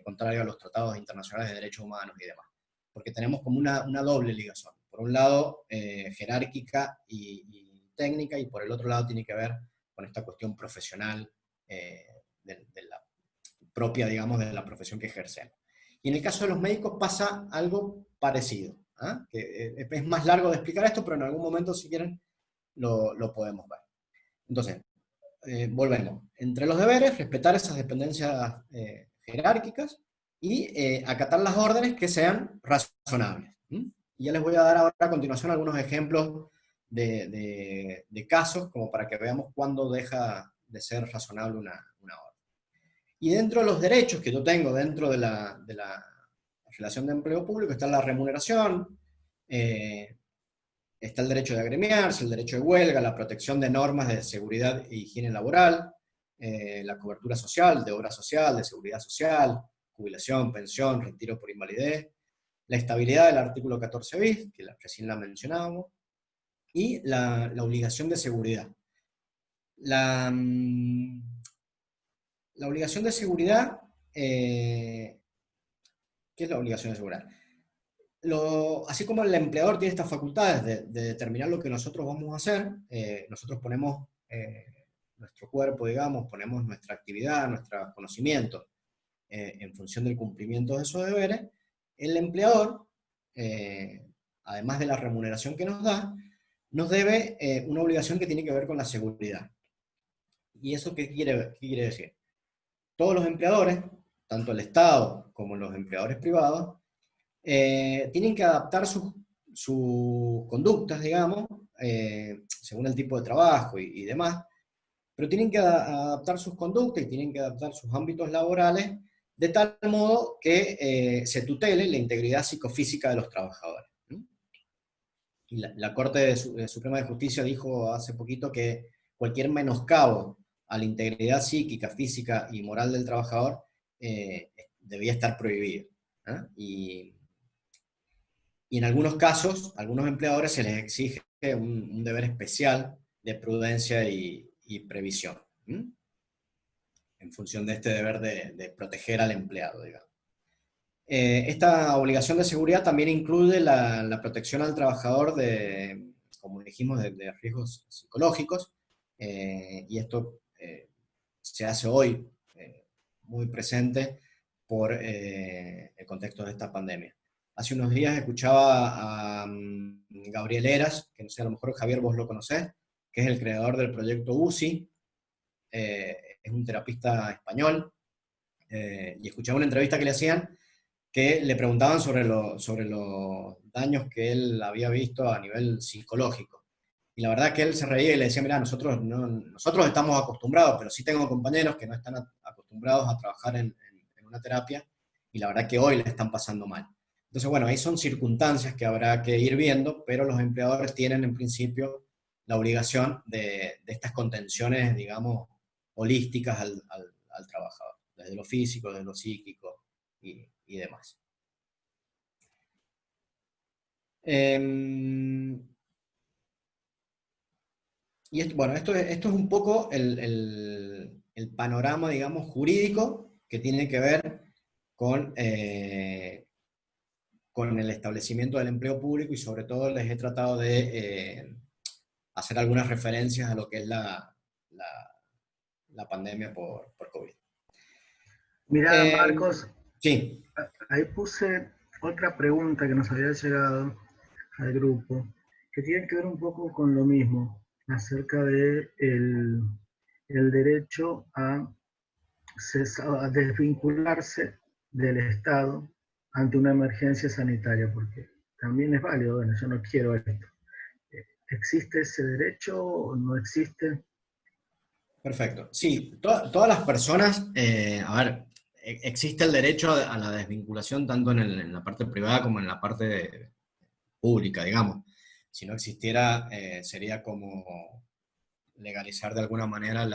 contrario a los tratados internacionales de derechos humanos y demás. Porque tenemos como una doble ligación. Por un lado, jerárquica y técnica, y por el otro lado tiene que ver con esta cuestión profesional de la propia, digamos, de la profesión que ejercen. Y en el caso de los médicos pasa algo parecido, que es más largo de explicar esto, pero en algún momento, si quieren, lo podemos ver. Entonces, volvemos, entre los deberes, respetar esas dependencias jerárquicas y acatar las órdenes que sean razonables. Y ya les voy a dar ahora a continuación algunos ejemplos de casos, como para que veamos cuándo deja de ser razonable una orden. Y dentro de los derechos que yo tengo dentro de la relación de empleo público está la remuneración, está el derecho de agremiarse, el derecho de huelga, la protección de normas de seguridad e higiene laboral, la cobertura social, de obra social, de seguridad social, jubilación, pensión, retiro por invalidez, la estabilidad del artículo 14 bis, que recién la mencionábamos, y la obligación de seguridad. La obligación de seguridad, ¿qué es la obligación de seguridad? Así como el empleador tiene estas facultades de determinar lo que nosotros vamos a hacer, nosotros ponemos nuestro cuerpo, digamos, ponemos nuestra actividad, nuestros conocimientos en función del cumplimiento de esos deberes, el empleador, además de la remuneración que nos da, nos debe una obligación que tiene que ver con la seguridad. ¿Y eso qué quiere decir? Todos los empleadores, tanto el Estado como los empleadores privados, tienen que adaptar sus conductas, digamos, según el tipo de trabajo y demás, pero tienen que adaptar sus conductas y tienen que adaptar sus ámbitos laborales de tal modo que se tutele la integridad psicofísica de los trabajadores. Y la Corte Suprema de Justicia dijo hace poquito que cualquier menoscabo a la integridad psíquica, física y moral del trabajador debía estar prohibido. Y en algunos casos, a algunos empleadores se les exige un deber especial de prudencia y previsión, en función de este deber de proteger al empleado, digamos. Esta obligación de seguridad también incluye la protección al trabajador como dijimos, de riesgos psicológicos, y esto se hace hoy muy presente por el contexto de esta pandemia. Hace unos días escuchaba a Gabriel Heras, que no sé, a lo mejor Javier vos lo conocés, que es el creador del proyecto UCI, es un terapista español, y escuchaba una entrevista que le hacían, que le preguntaban sobre los daños que él había visto a nivel psicológico. Y la verdad que él se reía y le decía, mira, nosotros estamos acostumbrados, pero sí tengo compañeros que no están acostumbrados a trabajar en una terapia, y la verdad que hoy le están pasando mal. Entonces, bueno, ahí son circunstancias que habrá que ir viendo, pero los empleadores tienen en principio la obligación de estas contenciones, digamos, holísticas al trabajador, desde lo físico, desde lo psíquico y demás. Y esto es un poco el panorama, digamos, jurídico que tiene que ver con el establecimiento del empleo público, y sobre todo les he tratado de hacer algunas referencias a lo que es la pandemia por COVID.
Mira, Marcos,
sí.
Ahí puse otra pregunta que nos había llegado al grupo, que tiene que ver un poco con lo mismo, acerca de el derecho a desvincularse del Estado ante una emergencia sanitaria, porque también es válido, bueno, yo no quiero esto. ¿Existe ese derecho o no existe?
Perfecto. Sí, todas las personas, a ver, existe el derecho a la desvinculación tanto en la parte privada como en la parte pública, digamos. Si no existiera, sería como legalizar de alguna manera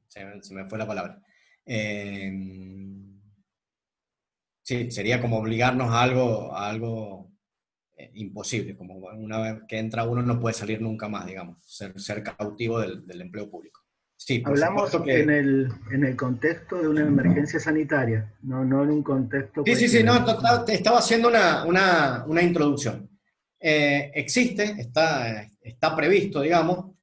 se me fue la palabra. Sí, sería como obligarnos a algo imposible, como una vez que entra uno no puede salir nunca más, digamos, ser cautivo del empleo público. Sí, por
Hablamos
supuesto que...
en el contexto de una emergencia sanitaria, no en un contexto
Sí, no,
cualquiera.
te estaba haciendo una introducción. Existe, está previsto, digamos.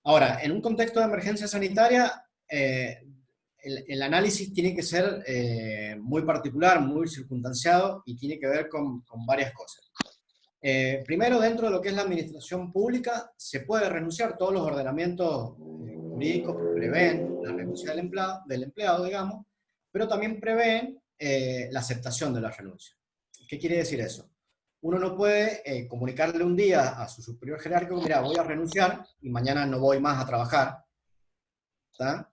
Ahora, en un contexto de emergencia sanitaria, el análisis tiene que ser muy particular, muy circunstanciado, y tiene que ver con varias cosas. Primero, dentro de lo que es la administración pública, se puede renunciar. Todos los ordenamientos jurídicos prevén la renuncia del empleado, digamos, pero también prevén la aceptación de la renuncia. ¿Qué quiere decir eso? Uno no puede comunicarle un día a su superior jerárquico, mira, voy a renunciar y mañana no voy más a trabajar, ¿tá?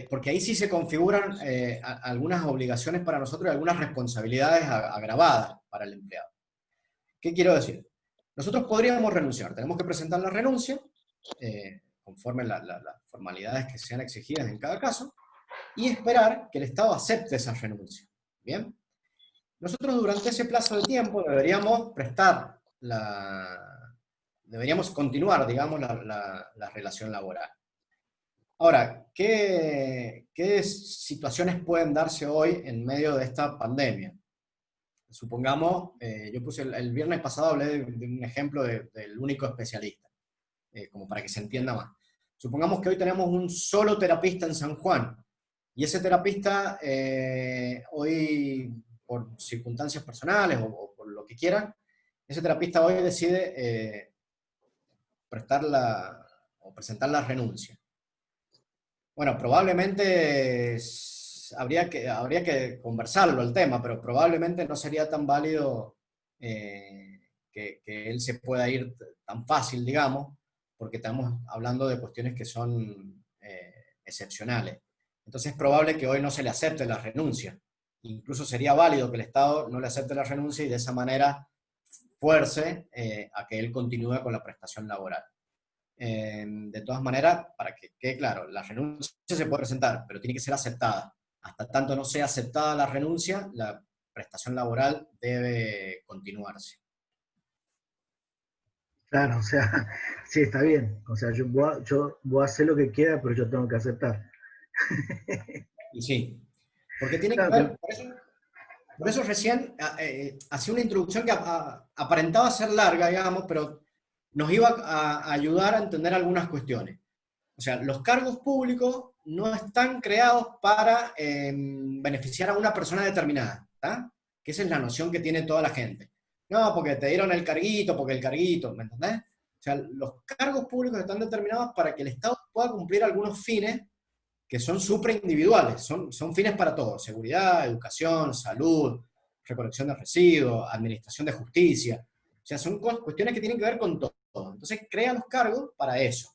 Porque ahí sí se configuran algunas obligaciones para nosotros y algunas responsabilidades agravadas para el empleado. ¿Qué quiero decir? Nosotros podríamos renunciar, tenemos que presentar la renuncia, conforme las formalidades que sean exigidas en cada caso, y esperar que el Estado acepte esa renuncia. ¿Bien? Nosotros durante ese plazo de tiempo deberíamos deberíamos continuar, digamos, la relación laboral. Ahora, ¿qué situaciones pueden darse hoy en medio de esta pandemia? Supongamos, yo puse el viernes pasado, hablé de un ejemplo del único especialista, como para que se entienda más. Supongamos que hoy tenemos un solo terapista en San Juan, y ese terapista hoy, por circunstancias personales o por lo que quieran, ese terapista hoy decide presentar la renuncia. Bueno, probablemente habría que conversarlo el tema, pero probablemente no sería tan válido que él se pueda ir tan fácil, digamos, porque estamos hablando de cuestiones que son excepcionales. Entonces es probable que hoy no se le acepte la renuncia. Incluso sería válido que el Estado no le acepte la renuncia y de esa manera fuerce a que él continúe con la prestación laboral. De todas maneras, para que quede claro, la renuncia se puede presentar, pero tiene que ser aceptada. Hasta tanto no sea aceptada la renuncia, la prestación laboral debe continuarse.
Claro, o sea, sí, está bien. O sea, yo voy a hacer lo que quiera, pero yo tengo que aceptar.
Y sí, porque tiene que
Claro,
ver, por eso recién hacía una introducción que aparentaba ser larga, digamos, pero nos iba a ayudar a entender algunas cuestiones. O sea, los cargos públicos no están creados para beneficiar a una persona determinada, ¿tá? Que esa es la noción que tiene toda la gente. No, porque te dieron el carguito, ¿me entendés? O sea, los cargos públicos están determinados para que el Estado pueda cumplir algunos fines que son superindividuales, son fines para todos: seguridad, educación, salud, recolección de residuos, administración de justicia. O sea, son cuestiones que tienen que ver con todo. Entonces, crea los cargos para eso.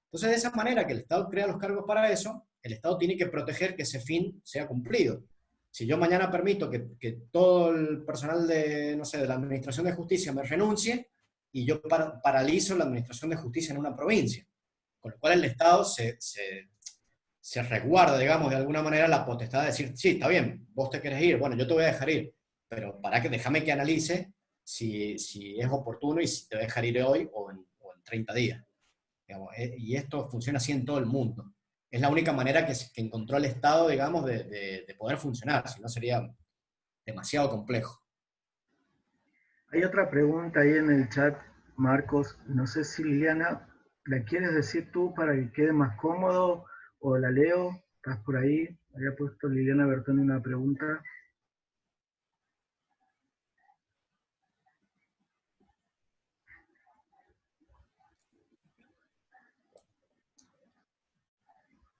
Entonces, de esa manera que el Estado crea los cargos para eso, el Estado tiene que proteger que ese fin sea cumplido. Si yo mañana permito que todo el personal de, no sé, de la Administración de Justicia me renuncie, y yo paralizo la Administración de Justicia en una provincia, con lo cual el Estado se resguarda, digamos, de alguna manera la potestad de decir, sí, está bien, vos te querés ir, bueno, yo te voy a dejar ir, pero déjame que analice si es oportuno y si te voy a dejar ir hoy o en 30 días. Digamos, y esto funciona así en todo el mundo. Es la única manera que encontró el Estado, digamos, de poder funcionar, si no sería demasiado complejo.
hay otra pregunta ahí en el chat, Marcos. No sé si Liliana, ¿la quieres decir tú para que quede más cómodo o la leo? ¿Estás por ahí? Había puesto Liliana Bertoni una pregunta.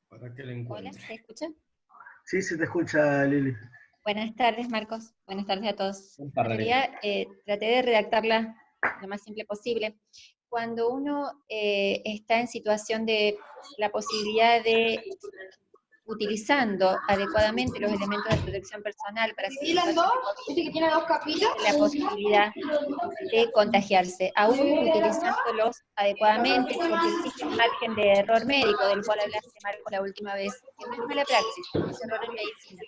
Para que le
Hola,
encuentre.
¿se escucha?
Sí, se te escucha, Lili.
Buenas tardes, Marcos. Buenas tardes a todos.
Un
En
par de
realidad, traté de redactarla lo más simple posible. Cuando uno está en situación de la posibilidad de, utilizando adecuadamente los elementos de protección personal para situaciones de COVID, la posibilidad de contagiarse, aún utilizándolos adecuadamente, porque existe un margen de error médico, del cual hablaste, Marcos, la última vez, que no es mala praxis, es error en medicina.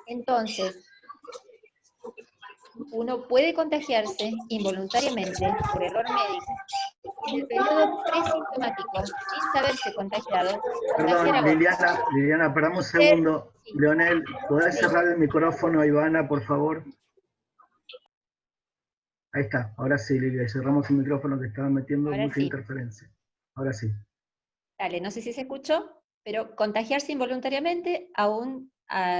Entonces, uno puede contagiarse involuntariamente por error médico en el periodo presintomático, sin saberse contagiado, contagiar a
Perdón,
otros.
Liliana, paramos un
Ser,
segundo.
sí,
Leonel, ¿podés
sí,
cerrar el micrófono a Ivana, por favor? Ahí está, ahora sí, Lilia, cerramos el micrófono que estaba metiendo
ahora
mucha
sí.
interferencia. Ahora sí.
Dale, no sé si se escuchó, pero contagiarse involuntariamente, aún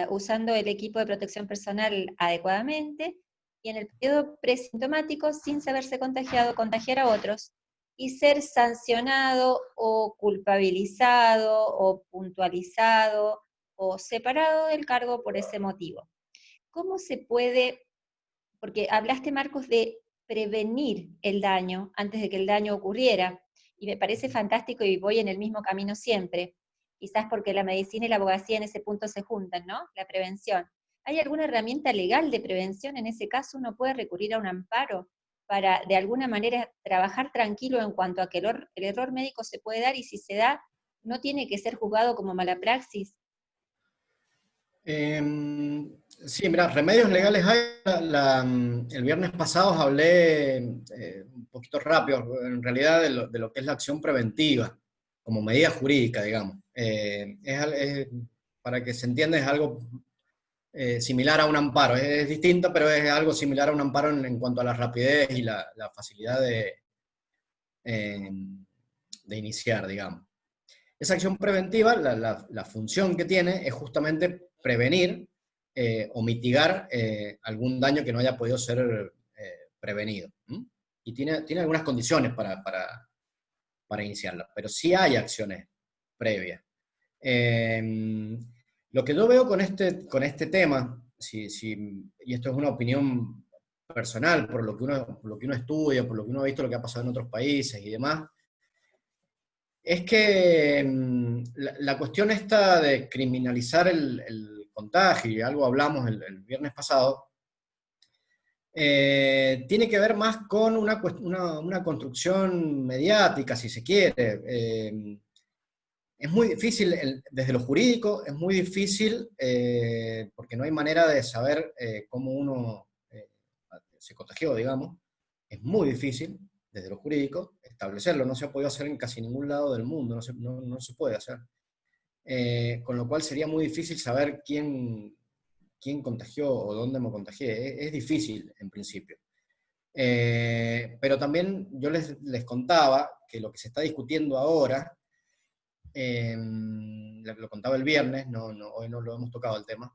usando el equipo de protección personal adecuadamente, y en el periodo presintomático, sin saberse contagiado, contagiar a otros y ser sancionado o culpabilizado o puntualizado o separado del cargo por ese motivo. ¿Cómo se puede, porque hablaste, Marcos, de prevenir el daño antes de que el daño ocurriera, y me parece fantástico y voy en el mismo camino siempre, quizás porque la medicina y la abogacía en ese punto se juntan, ¿no? La prevención. ¿Hay alguna herramienta legal de prevención? En ese caso uno puede recurrir a un amparo para de alguna manera trabajar tranquilo en cuanto a que el error médico se puede dar, y si se da, no tiene que ser juzgado como mala praxis.
Sí, mira, remedios legales hay. El viernes pasado hablé un poquito rápido, en realidad, de lo que es la acción preventiva, como medida jurídica, digamos. Para que se entienda, es algo similar a un amparo. Es distinto, pero es algo similar a un amparo en cuanto a la rapidez y la facilidad de iniciar, digamos. Esa acción preventiva, la función que tiene es justamente prevenir o mitigar algún daño que no haya podido ser prevenido. Y tiene algunas condiciones para iniciarla, pero sí hay acciones previas. Lo que yo veo con este tema, y esto es una opinión personal, por lo que uno estudia, por lo que uno ha visto lo que ha pasado en otros países y demás, es que la cuestión esta de criminalizar el contagio, y algo hablamos el viernes pasado, tiene que ver más con una construcción mediática, si se quiere. Es muy difícil, desde lo jurídico, es muy difícil, porque no hay manera de saber cómo uno se contagió, digamos. Es muy difícil, desde lo jurídico, establecerlo. No se ha podido hacer en casi ningún lado del mundo, no se puede hacer. Con lo cual sería muy difícil saber quién contagió o dónde me contagié. Es difícil, en principio. Pero también yo les contaba que lo que se está discutiendo ahora, lo contaba el viernes, hoy no lo hemos tocado el tema,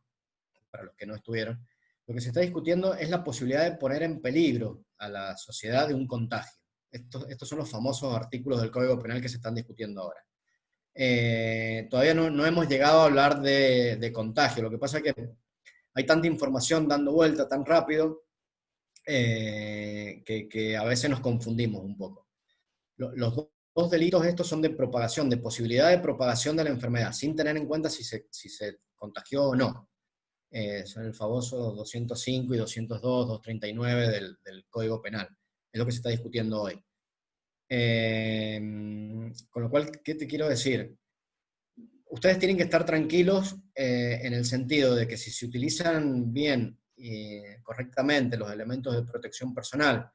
para los que no estuvieron. Lo que se está discutiendo es la posibilidad de poner en peligro a la sociedad de un contagio. Estos son los famosos artículos del Código Penal que se están discutiendo ahora. Todavía no hemos llegado a hablar de contagio. Lo que pasa es que hay tanta información dando vuelta tan rápido que a veces nos confundimos un poco. Los dos delitos estos son de propagación, de posibilidad de propagación de la enfermedad, sin tener en cuenta si se contagió o no. Son el famoso 205 y 202, 239 del Código Penal. Es lo que se está discutiendo hoy. Con lo cual, ¿qué te quiero decir? Ustedes tienen que estar tranquilos en el sentido de que si se utilizan bien y correctamente los elementos de protección personal,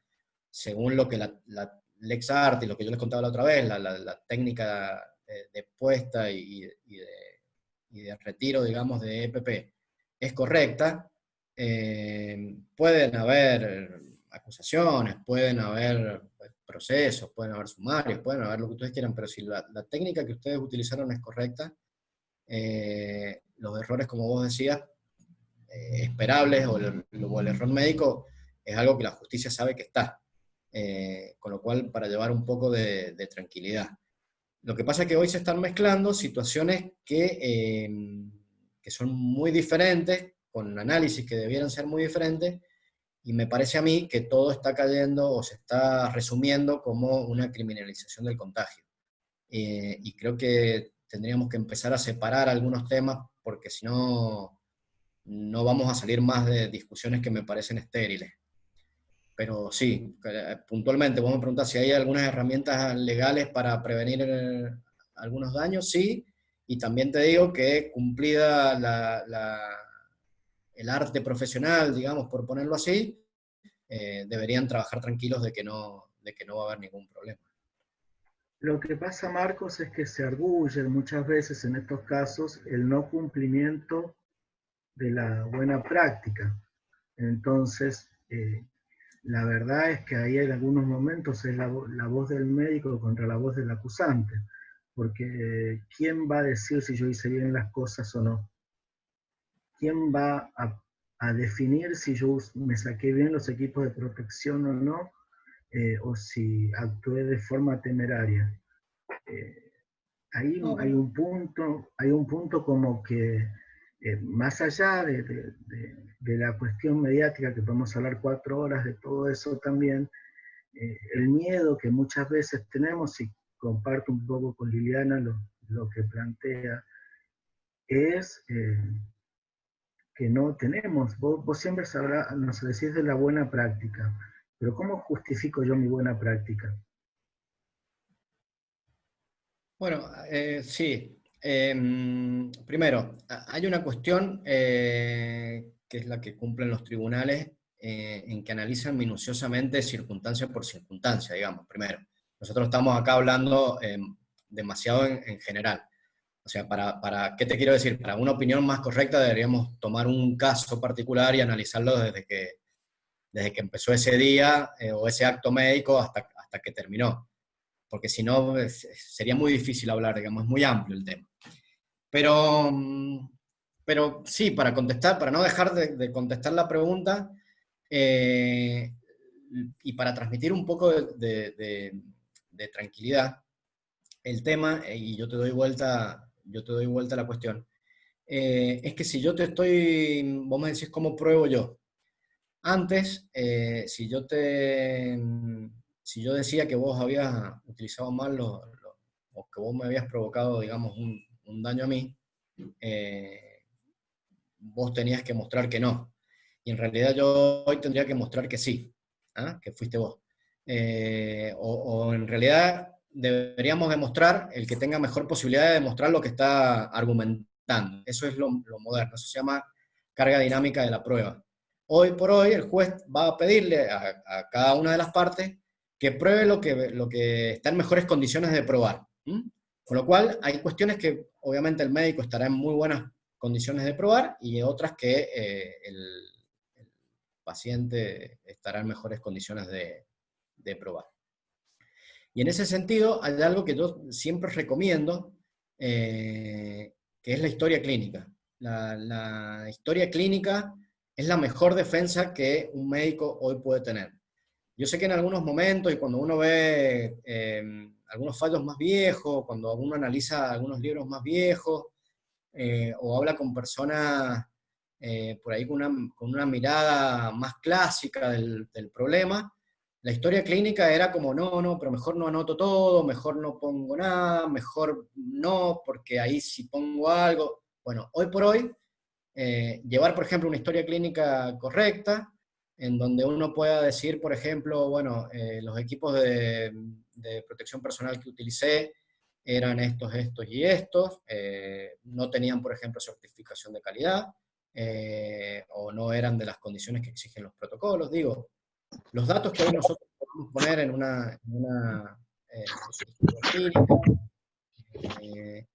según lo que la Lex Art y lo que yo les contaba la otra vez, la técnica de puesta y de retiro, digamos, de EPP, es correcta, pueden haber acusaciones, pueden haber procesos, pueden haber sumarios, pueden haber lo que ustedes quieran, pero si la técnica que ustedes utilizaron es correcta, los errores, como vos decías, esperables o el error médico es algo que la justicia sabe que está. Con lo cual, para llevar un poco de tranquilidad. Lo que pasa es que hoy se están mezclando situaciones que son muy diferentes, con análisis que debieran ser muy diferentes, y me parece a mí que todo está cayendo o se está resumiendo como una criminalización del contagio. Y creo que tendríamos que empezar a separar algunos temas, porque si no, no vamos a salir más de discusiones que me parecen estériles. Pero sí, puntualmente, vos me preguntás si hay algunas herramientas legales para prevenir algunos daños, sí, y también te digo que cumplida el arte profesional, digamos, por ponerlo así, deberían trabajar tranquilos de que no va a haber ningún problema.
Lo que pasa, Marcos, es que se arguye muchas veces en estos casos el no cumplimiento de la buena práctica. Entonces, la verdad es que ahí en algunos momentos es la voz del médico contra la voz del acusante, porque ¿quién va a decir si yo hice bien las cosas o no? ¿Quién va a definir si yo me saqué bien los equipos de protección o no, o si actué de forma temeraria. Ahí
No, bueno.
hay un punto como que, más allá de la cuestión mediática, que podemos hablar 4 horas de todo eso también, el miedo que muchas veces tenemos, y comparto un poco con Liliana lo que plantea, es que no tenemos, vos siempre nos decís de la buena práctica, pero ¿cómo justifico yo mi buena práctica?
Bueno, sí. Primero, hay una cuestión que es la que cumplen los tribunales en que analizan minuciosamente circunstancia por circunstancia, digamos, primero. Nosotros estamos acá hablando demasiado en general. O sea, ¿qué te quiero decir? Para una opinión más correcta deberíamos tomar un caso particular y analizarlo desde que empezó ese día o ese acto médico hasta que terminó, porque si no sería muy difícil hablar, digamos, es muy amplio el tema. Pero, pero sí, para no dejar de contestar la pregunta, eh, y para transmitir un poco de tranquilidad, el tema, y yo te doy vuelta a la cuestión, es que si yo vos me decís cómo pruebo yo. Antes, si yo decía que vos habías utilizado mal o que vos me habías provocado, digamos, un daño a mí, eh, vos tenías que mostrar que no. Y en realidad yo hoy tendría que mostrar que sí, ¿ah? Que fuiste vos. O en realidad deberíamos demostrar el que tenga mejor posibilidad de demostrar lo que está argumentando. Eso es lo moderno, eso se llama carga dinámica de la prueba. Hoy por hoy el juez va a pedirle a cada una de las partes que pruebe lo que está en mejores condiciones de probar. ¿M? Con lo cual hay cuestiones que obviamente el médico estará en muy buenas condiciones de probar y otras que el paciente estará en mejores condiciones de probar. Y en ese sentido hay algo que yo siempre recomiendo, que es la historia clínica. La historia clínica es la mejor defensa que un médico hoy puede tener. Yo sé que en algunos momentos y cuando uno ve algunos fallos más viejos, cuando uno analiza algunos libros más viejos, o habla con personas por ahí con una mirada más clásica del problema, la historia clínica era como, no, pero mejor no anoto todo, mejor no pongo nada, mejor no, porque ahí si pongo algo. Bueno, hoy por hoy, llevar, por ejemplo, una historia clínica correcta, en donde uno pueda decir, por ejemplo, bueno, los equipos de protección personal que utilicé eran estos y estos, no tenían, por ejemplo, certificación de calidad, o no eran de las condiciones que exigen los protocolos. Digo, los datos que hoy nosotros podemos poner historia clínica,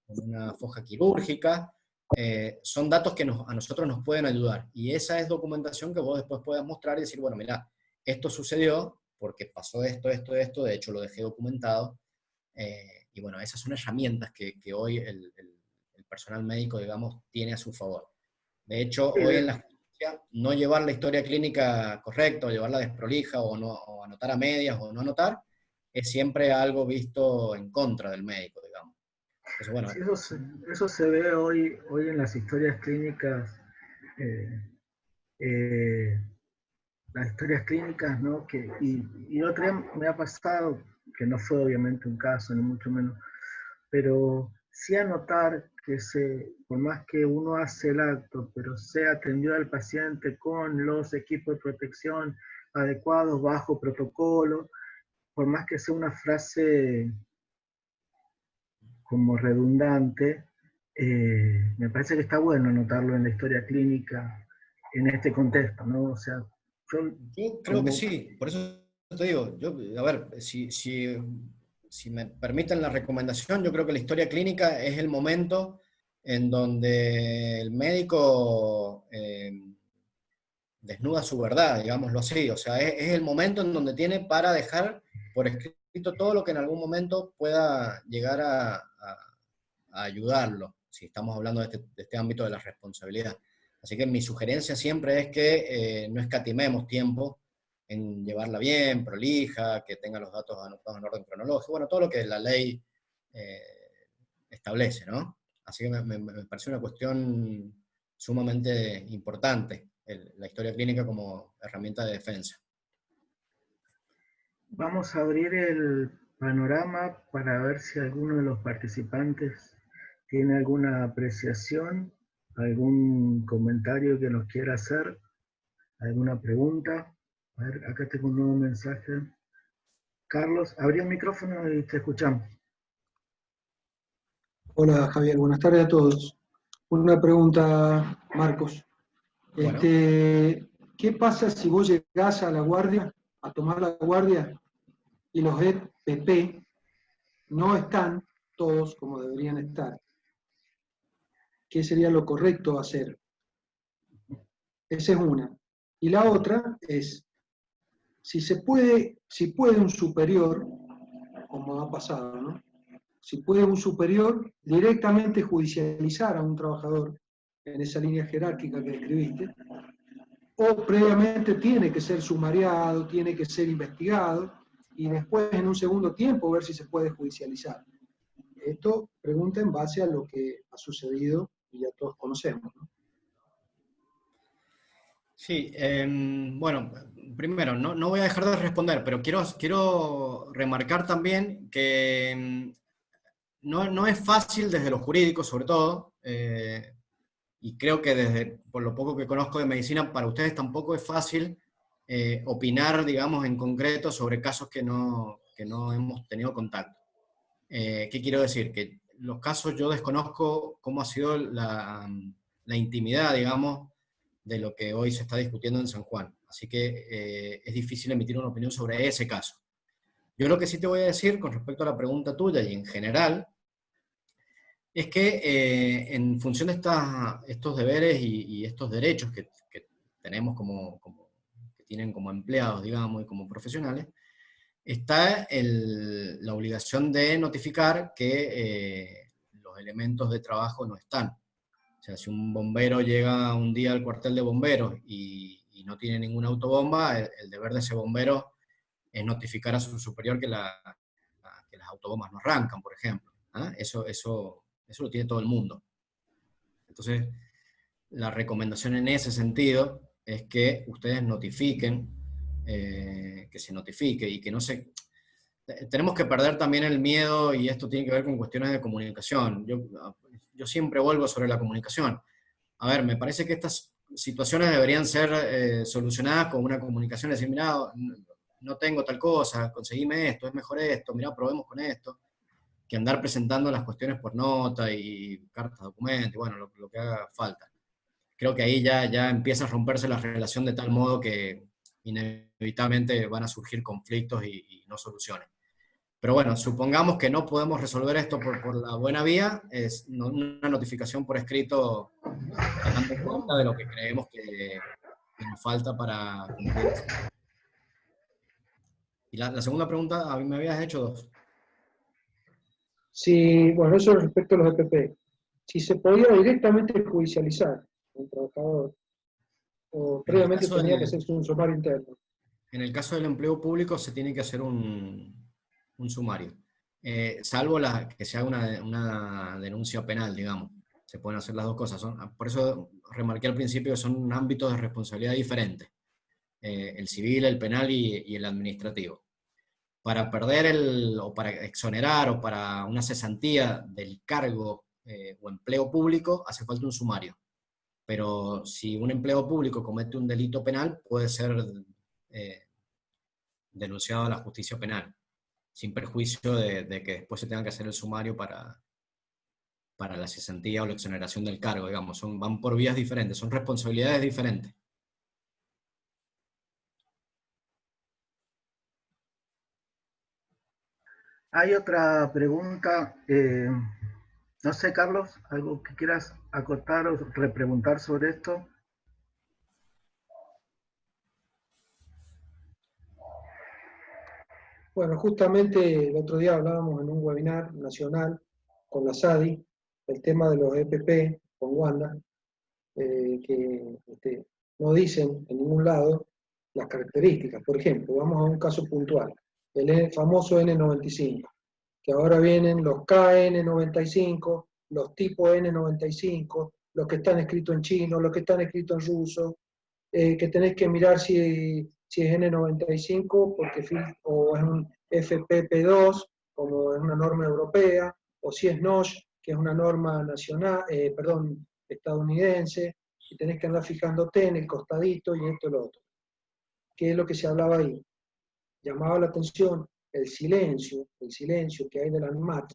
en una foja quirúrgica, son datos que a nosotros nos pueden ayudar. Y esa es documentación que vos después puedas mostrar y decir, bueno, mira, esto sucedió porque pasó esto, de hecho lo dejé documentado. Y bueno, esas son herramientas que hoy el personal médico, digamos, tiene a su favor. De hecho,
Sí,
hoy en la justicia, no llevar la historia clínica correcta, o llevarla desprolija, o anotar a medias, o no anotar, es siempre algo visto en contra del médico, digamos. Entonces,
sí,
bueno,
eso se ve hoy en las historias clínicas, eh, eh, las historias clínicas, ¿no? Y otro día me ha pasado, que no fue obviamente un caso, ni mucho menos, pero sí anotar que por más que uno hace el acto, pero se atendió al paciente con los equipos de protección adecuados, bajo protocolo, por más que sea una frase como redundante, me parece que está bueno anotarlo en la historia clínica en este contexto, ¿no? O sea, yo
yo creo que
como,
sí, por eso te digo, a ver, si me permiten la recomendación, yo creo que la historia clínica es el momento en donde el médico desnuda su verdad, digámoslo así. O sea, es el momento en donde tiene para dejar por escrito todo lo que en algún momento pueda llegar a ayudarlo, si estamos hablando de este ámbito de la responsabilidad. Así que mi sugerencia siempre es que no escatimemos tiempo en llevarla bien, prolija, que tenga los datos anotados en orden cronológico, bueno, todo lo que la ley establece, ¿no? Así que me parece una cuestión sumamente importante, la historia clínica como herramienta de defensa.
Vamos a abrir el panorama para ver si alguno de los participantes tiene alguna apreciación, algún comentario que nos quiera hacer, alguna pregunta. A ver, acá tengo un nuevo mensaje. Carlos, abrí el micrófono y te escuchamos.
Hola Javier, buenas tardes a todos. Una pregunta, Marcos.
Bueno.
¿Qué pasa si vos llegás a la guardia, a tomar la guardia, y los EPP no están todos como deberían estar? ¿Qué sería lo correcto hacer? Esa es una. Y la otra es, si puede un superior, como ha pasado, ¿no? Si puede un superior directamente judicializar a un trabajador en esa línea jerárquica que describiste, o previamente tiene que ser sumariado, tiene que ser investigado, y después en un segundo tiempo ver si se puede judicializar. Esto pregunta en base a lo que ha sucedido y ya todos conocemos, ¿no?
Sí, bueno, primero, no voy a dejar de responder, pero quiero remarcar también que no es fácil desde lo jurídico, sobre todo, y creo que por lo poco que conozco de medicina, para ustedes tampoco es fácil opinar, digamos, en concreto sobre casos que no hemos tenido contacto. ¿Qué quiero decir? Que los casos yo desconozco cómo ha sido la intimidad, digamos, de lo que hoy se está discutiendo en San Juan. Así que es difícil emitir una opinión sobre ese caso. Yo lo que sí te voy a decir con respecto a la pregunta tuya y en general, es que en función de estos deberes y estos derechos que tenemos que tienen como empleados, digamos, y como profesionales, está la obligación de notificar que los elementos de trabajo no están. O sea, si un bombero llega un día al cuartel de bomberos y no tiene ninguna autobomba, el deber de ese bombero es notificar a su superior que las autobombas no arrancan, por ejemplo. ¿Ah? Eso lo tiene todo el mundo. Entonces, la recomendación en ese sentido es que ustedes notifiquen, que se notifique y que no se... Tenemos que perder también el miedo, y esto tiene que ver con cuestiones de comunicación. Yo siempre vuelvo sobre la comunicación. A ver, me parece que estas situaciones deberían ser solucionadas con una comunicación, decir, mirá, no tengo tal cosa, conseguime esto, es mejor esto, mirá, probemos con esto, que andar presentando las cuestiones por nota y cartas, documentos, y bueno, lo que haga falta. Creo que ahí ya empieza a romperse la relación de tal modo que inevitablemente van a surgir conflictos y no soluciones. Pero bueno, supongamos que no podemos resolver esto por la buena vía, es una notificación por escrito dando cuenta de lo que creemos que nos falta para cumplir. Y la segunda pregunta, a mí me habías hecho dos.
Sí, bueno, eso respecto a los EPP. Si se podía directamente judicializar un trabajador, o previamente tenía que hacerse un sumario interno.
En el caso del empleo público se tiene que hacer un sumario, salvo que se haga una denuncia penal, digamos. Se pueden hacer las dos cosas. Por eso remarqué al principio que son ámbitos de responsabilidad diferentes. El civil, el penal y el administrativo. Para perder o para exonerar o para una cesantía del cargo o empleo público, hace falta un sumario. Pero si un empleo público comete un delito penal, puede ser denunciado a la justicia penal, sin perjuicio de que después se tenga que hacer el sumario para la cesantía o la exoneración del cargo, digamos. Van por vías diferentes, son responsabilidades diferentes.
Hay otra pregunta, no sé, Carlos, algo que quieras acotar o repreguntar sobre esto.
Bueno, justamente el otro día hablábamos en un webinar nacional con la SADI, el tema de los EPP con Wanda, que no dicen en ningún lado las características. Por ejemplo, vamos a un caso puntual, el famoso N95, que ahora vienen los KN95, los tipos N95, los que están escritos en chino, los que están escritos en ruso, que tenés que mirar si es N95 porque, o es un FPP2, como es una norma europea, o si es NOSH, que es una norma nacional, estadounidense, y tenés que andar fijándote en el costadito y esto y lo otro. ¿Qué es lo que se hablaba ahí? Llamaba la atención el silencio que hay de la ANMAT,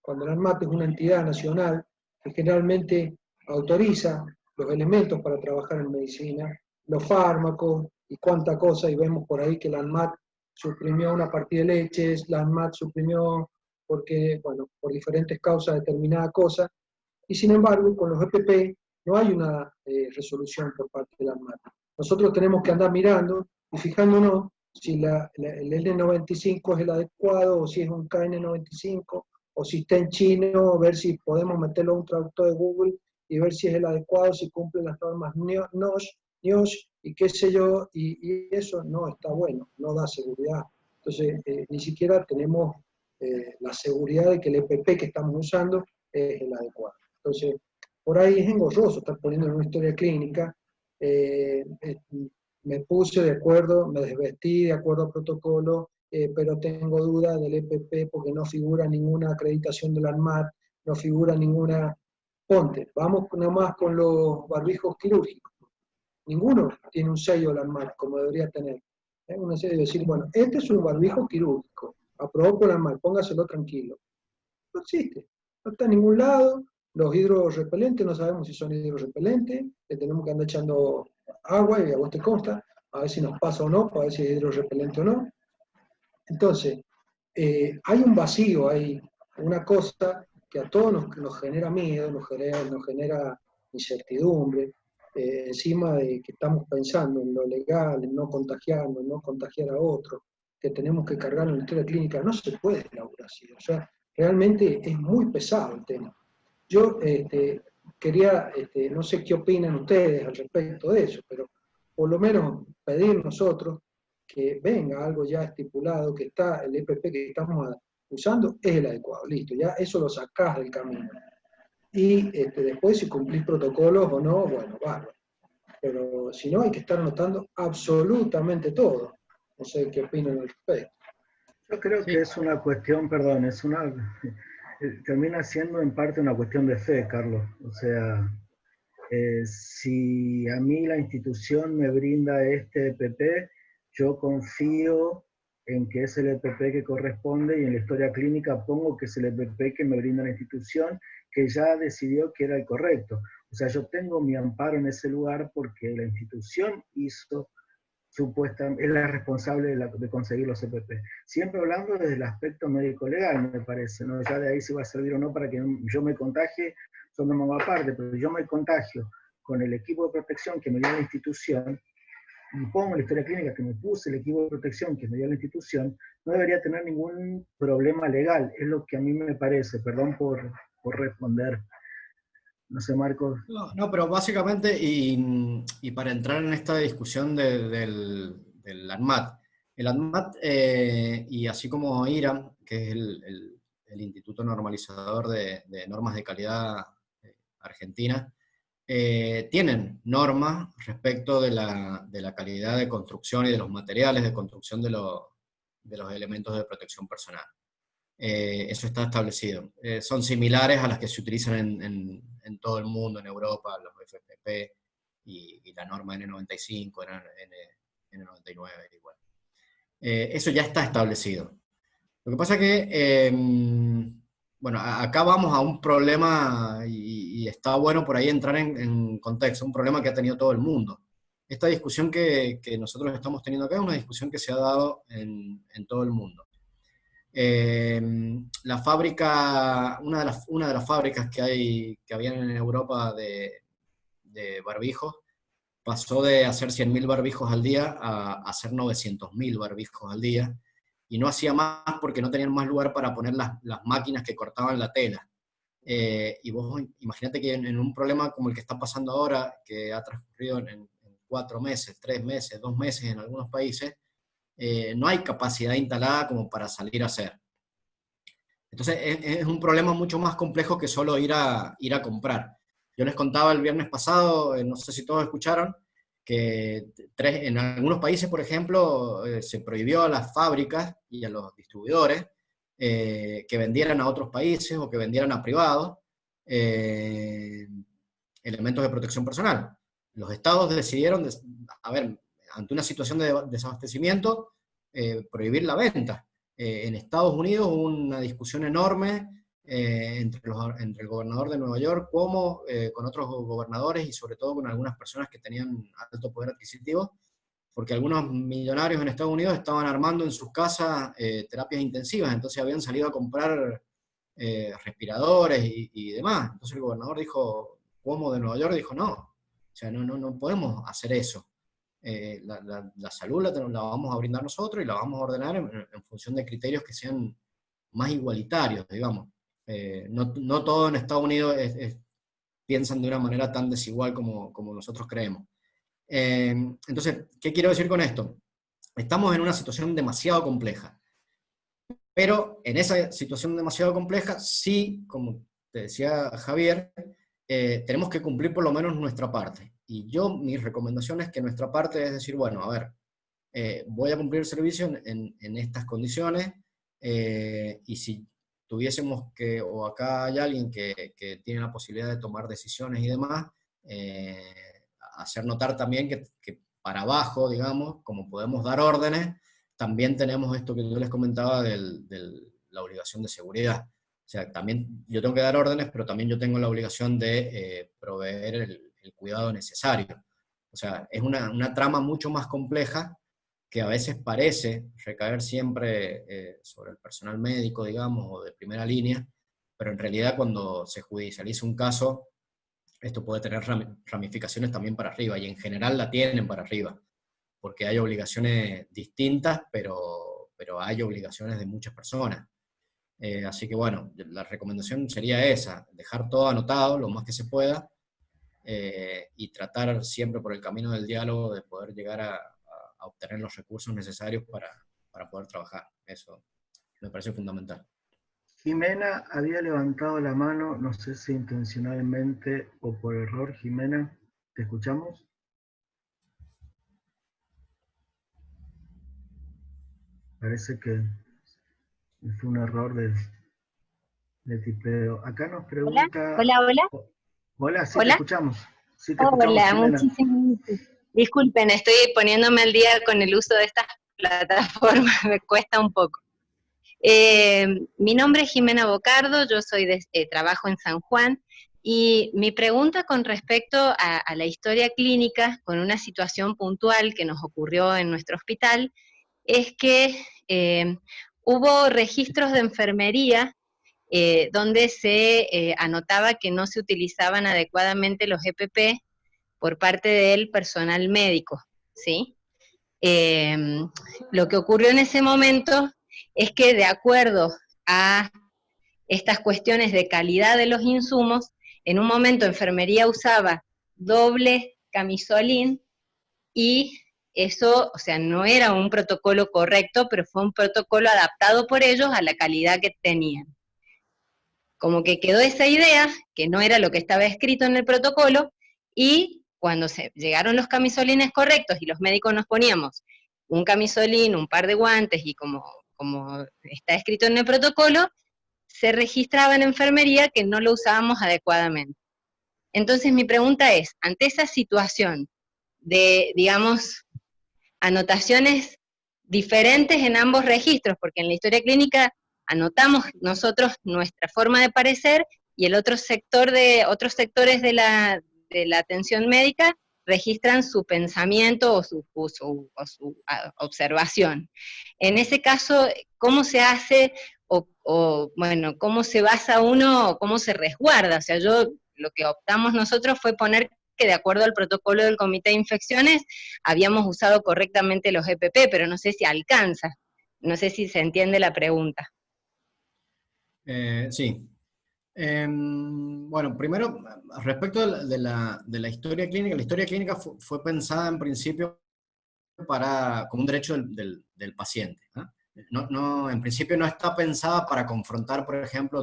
cuando la ANMAT es una entidad nacional que generalmente autoriza los elementos para trabajar en medicina, los fármacos y cuánta cosa, y vemos por ahí que la ANMAT suprimió una partida de leches, la ANMAT suprimió porque, bueno, por diferentes causas determinada cosa, y sin embargo, con los EPP no hay una resolución por parte de la ANMAT. Nosotros tenemos que andar mirando y fijándonos si el N95 es el adecuado, o si es un KN95, o si está en chino, ver si podemos meterlo a un traductor de Google y ver si es el adecuado, si cumple las normas NIOSH y qué sé yo, y eso no está bueno, no da seguridad. Entonces, ni siquiera tenemos la seguridad de que el EPP que estamos usando es el adecuado. Entonces, por ahí es engorroso estar poniendo en una historia clínica. Me puse de acuerdo, me desvestí de acuerdo al protocolo, pero tengo duda del EPP porque no figura ninguna acreditación de la ANMAT, no figura ninguna... Ponte, vamos nomás con los barbijos quirúrgicos. Ninguno tiene un sello de la ANMAT como debería tener. Un sello de decir, bueno, este es un barbijo quirúrgico, aprobado por la ANMAT, póngaselo tranquilo. No existe, no está en ningún lado. Los hidrorrepelentes no sabemos si son hidrorrepelentes, le tenemos que andar echando agua y a vos te consta, a ver si nos pasa o no, para ver si es hidrorrepelente o no. Entonces, hay un vacío, hay una cosa que a todos nos genera miedo, nos genera incertidumbre, encima de que estamos pensando en lo legal, en no contagiarnos, en no contagiar a otros, que tenemos que cargar en la historia clínica, no se puede elaborar así. O sea, realmente es muy pesado el tema. Yo quería, no sé qué opinan ustedes al respecto de eso, pero por lo menos pedir nosotros que venga algo ya estipulado, que está el EPP que estamos usando es el adecuado, listo, ya eso lo sacás del camino. Y después si cumplís protocolos o no, bueno, bárbaro. Pero si no, hay que estar anotando absolutamente todo. No sé qué opinan al respecto.
Yo creo que es una cuestión, perdón, termina siendo en parte una cuestión de fe, Carlos. O sea, si a mí la institución me brinda este EPP, yo confío en que es el EPP que corresponde y en la historia clínica pongo que es el EPP que me brinda la institución, que ya decidió que era el correcto. O sea, yo tengo mi amparo en ese lugar porque la institución hizo supuestamente, es la responsable de conseguir los EPP. Siempre hablando desde el aspecto médico-legal, me parece, ¿no? Ya de ahí si va a servir o no para que yo me contagie, son de mamá aparte, pero yo me contagio con el equipo de protección que me dio la institución, y pongo la historia clínica que me puse el equipo de protección que me dio la institución, no debería tener ningún problema legal, es lo que a mí me parece, perdón por responder. No sé, Marcos.
No, pero básicamente, y para entrar en esta discusión del ANMAT, el ANMAT, y así como IRAM, que es el Instituto Normalizador de Normas de Calidad Argentina, tienen normas respecto de la calidad de construcción y de los materiales de construcción de los elementos de protección personal. Eso está establecido. Son similares a las que se utilizan en todo el mundo, en Europa, los FPP y la norma N95, N99 igual. Eso ya está establecido. Lo que pasa que, bueno, acá vamos a un problema, y está bueno por ahí entrar en contexto, un problema que ha tenido todo el mundo. Esta discusión que nosotros estamos teniendo acá es una discusión que se ha dado en todo el mundo. La fábrica, una de las fábricas que habían en Europa de barbijos, pasó de hacer 100.000 barbijos al día a hacer 900.000 barbijos al día, y no hacía más porque no tenían más lugar para poner las máquinas que cortaban la tela. y vos imagínate que en un problema como el que está pasando ahora, que ha transcurrido en 4 meses, 3 meses, 2 meses en algunos países, no hay capacidad instalada como para salir a hacer. Entonces es un problema mucho más complejo que solo ir a comprar. Yo les contaba el viernes pasado, no sé si todos escucharon, que en algunos países, por ejemplo, se prohibió a las fábricas y a los distribuidores que vendieran a otros países o que vendieran a privados elementos de protección personal. Los estados decidieron, a ver, ante una situación de desabastecimiento, prohibir la venta. En Estados Unidos hubo una discusión enorme entre el gobernador de Nueva York como con otros gobernadores y sobre todo con algunas personas que tenían alto poder adquisitivo, porque algunos millonarios en Estados Unidos estaban armando en sus casas terapias intensivas, entonces habían salido a comprar respiradores y demás. Entonces el gobernador dijo, Cuomo de Nueva York dijo, no, o sea, no podemos hacer eso. La salud la vamos a brindar nosotros y la vamos a ordenar en función de criterios que sean más igualitarios, digamos. No todo en Estados Unidos piensan de una manera tan desigual como nosotros creemos. Entonces, ¿qué quiero decir con esto? Estamos en una situación demasiado compleja. Pero en esa situación demasiado compleja, sí, como te decía Javier, tenemos que cumplir por lo menos nuestra parte. Y mi recomendación es que nuestra parte es decir, bueno, a ver, voy a cumplir el servicio en estas condiciones, y si tuviésemos que, o acá hay alguien que tiene la posibilidad de tomar decisiones y demás, hacer notar también que para abajo, digamos, como podemos dar órdenes, también tenemos esto que yo les comentaba de la obligación de seguridad. O sea, también yo tengo que dar órdenes, pero también yo tengo la obligación de proveer el cuidado necesario. O sea, es una trama mucho más compleja que a veces parece recaer siempre sobre el personal médico, digamos, o de primera línea, pero en realidad cuando se judicializa un caso, esto puede tener ramificaciones también para arriba, y en general la tienen para arriba, porque hay obligaciones distintas, pero hay obligaciones de muchas personas. Así que bueno, la recomendación sería esa, dejar todo anotado lo más que se pueda, y tratar siempre por el camino del diálogo de poder llegar a obtener los recursos necesarios para poder trabajar. Eso me parece fundamental.
Jimena había levantado la mano, no sé si intencionalmente o por error. Jimena, ¿te escuchamos? Parece que fue un error de tipeo. Acá nos
Hola,
pregunta...
hola, hola,
Hola, sí te
hola.
escuchamos. Sí te escuchamos,
Hola,
Jimena.
muchísimas gracias. Disculpen, estoy poniéndome al día con el uso de estas plataformas, me cuesta un poco. Mi nombre es Jimena Bocardo, yo trabajo en San Juan, y mi pregunta con respecto a la historia clínica, con una situación puntual que nos ocurrió en nuestro hospital, es que hubo registros de enfermería donde se anotaba que no se utilizaban adecuadamente los EPP por parte del personal médico, ¿sí? Lo que ocurrió en ese momento es que de acuerdo a estas cuestiones de calidad de los insumos, en un momento enfermería usaba doble camisolín y eso, o sea, no era un protocolo correcto, pero fue un protocolo adaptado por ellos a la calidad que tenían. Como que quedó esa idea, que no era lo que estaba escrito en el protocolo, y cuando llegaron los camisolines correctos y los médicos nos poníamos un camisolín, un par de guantes, y como está escrito en el protocolo, se registraba en enfermería que no lo usábamos adecuadamente. Entonces mi pregunta es, ante esa situación de, digamos, anotaciones diferentes en ambos registros, porque en la historia clínica anotamos nosotros nuestra forma de parecer, y otros sectores de la atención médica registran su pensamiento o su observación. En ese caso, ¿cómo se hace bueno, cómo se basa uno, cómo se resguarda? O sea, lo que optamos nosotros fue poner que de acuerdo al protocolo del Comité de Infecciones habíamos usado correctamente los EPP, pero no sé si alcanza, no sé si se entiende la pregunta.
Sí. Bueno, primero, respecto de la historia clínica fue pensada en principio como un derecho del paciente, ¿no? En principio no está pensada para confrontar, por ejemplo,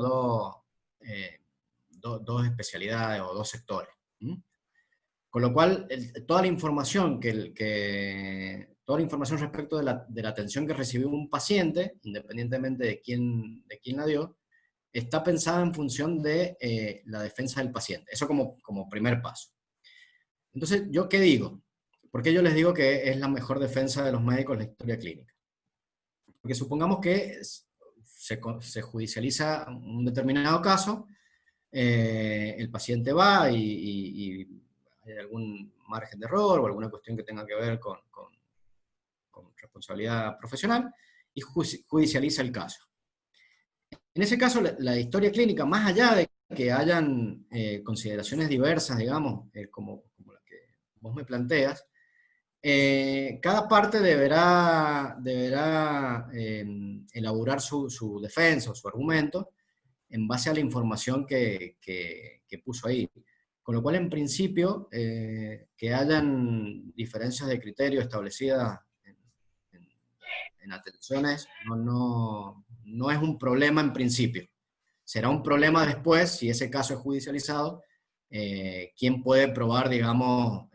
dos especialidades o dos sectores. ¿Sí? Con lo cual, toda la información toda la información respecto de la atención que recibió un paciente, independientemente de quién la dio, está pensada en función de la defensa del paciente. Eso como primer paso. Entonces, ¿yo qué digo? ¿Por qué yo les digo que es la mejor defensa de los médicos la historia clínica? Porque supongamos que se judicializa un determinado caso, el paciente va y hay algún margen de error o alguna cuestión que tenga que ver con responsabilidad profesional, y judicializa el caso. En ese caso, la historia clínica, más allá de que hayan consideraciones diversas, digamos, como la que vos me planteas, cada parte deberá elaborar su defensa o su argumento en base a la información que puso ahí. Con lo cual, en principio, que hayan diferencias de criterio establecidas en atenciones no es un problema en principio. Será un problema después, si ese caso es judicializado, quién puede probar, digamos,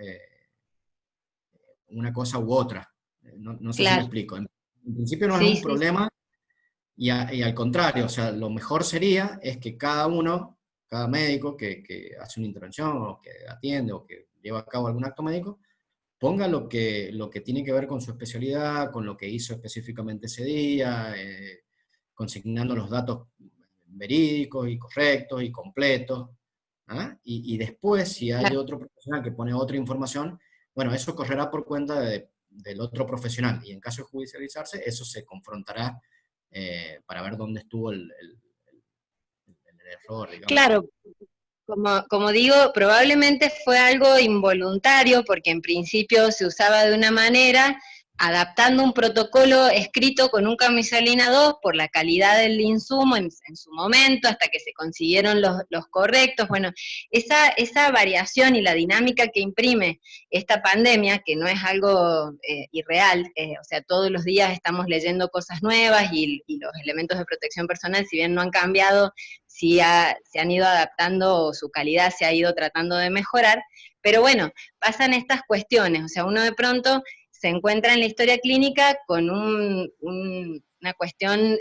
una cosa u otra. No sé si me explico. En principio no es un problema, y al contrario, o sea, lo mejor sería es que cada médico que hace una intervención, o que atiende, o que lleva a cabo algún acto médico, ponga lo que tiene que ver con su especialidad, con lo que hizo específicamente ese día, consignando los datos verídicos y correctos y completos. ¿Ah? Y después, si hay otro profesional que pone otra información, bueno, eso correrá por cuenta del otro profesional, y en caso de judicializarse, eso se confrontará para ver dónde estuvo el error, digamos.
Claro, como digo, probablemente fue algo involuntario, porque en principio se usaba de una manera, adaptando un protocolo escrito con un camisolina 2 por la calidad del insumo en su momento, hasta que se consiguieron los correctos. Bueno, esa variación y la dinámica que imprime esta pandemia, que no es algo irreal, o sea, todos los días estamos leyendo cosas nuevas, y los elementos de protección personal, si bien no han cambiado, sí se han ido adaptando, su calidad se ha ido tratando de mejorar, pero bueno, pasan estas cuestiones, o sea, uno de pronto se encuentra en la historia clínica con una cuestión,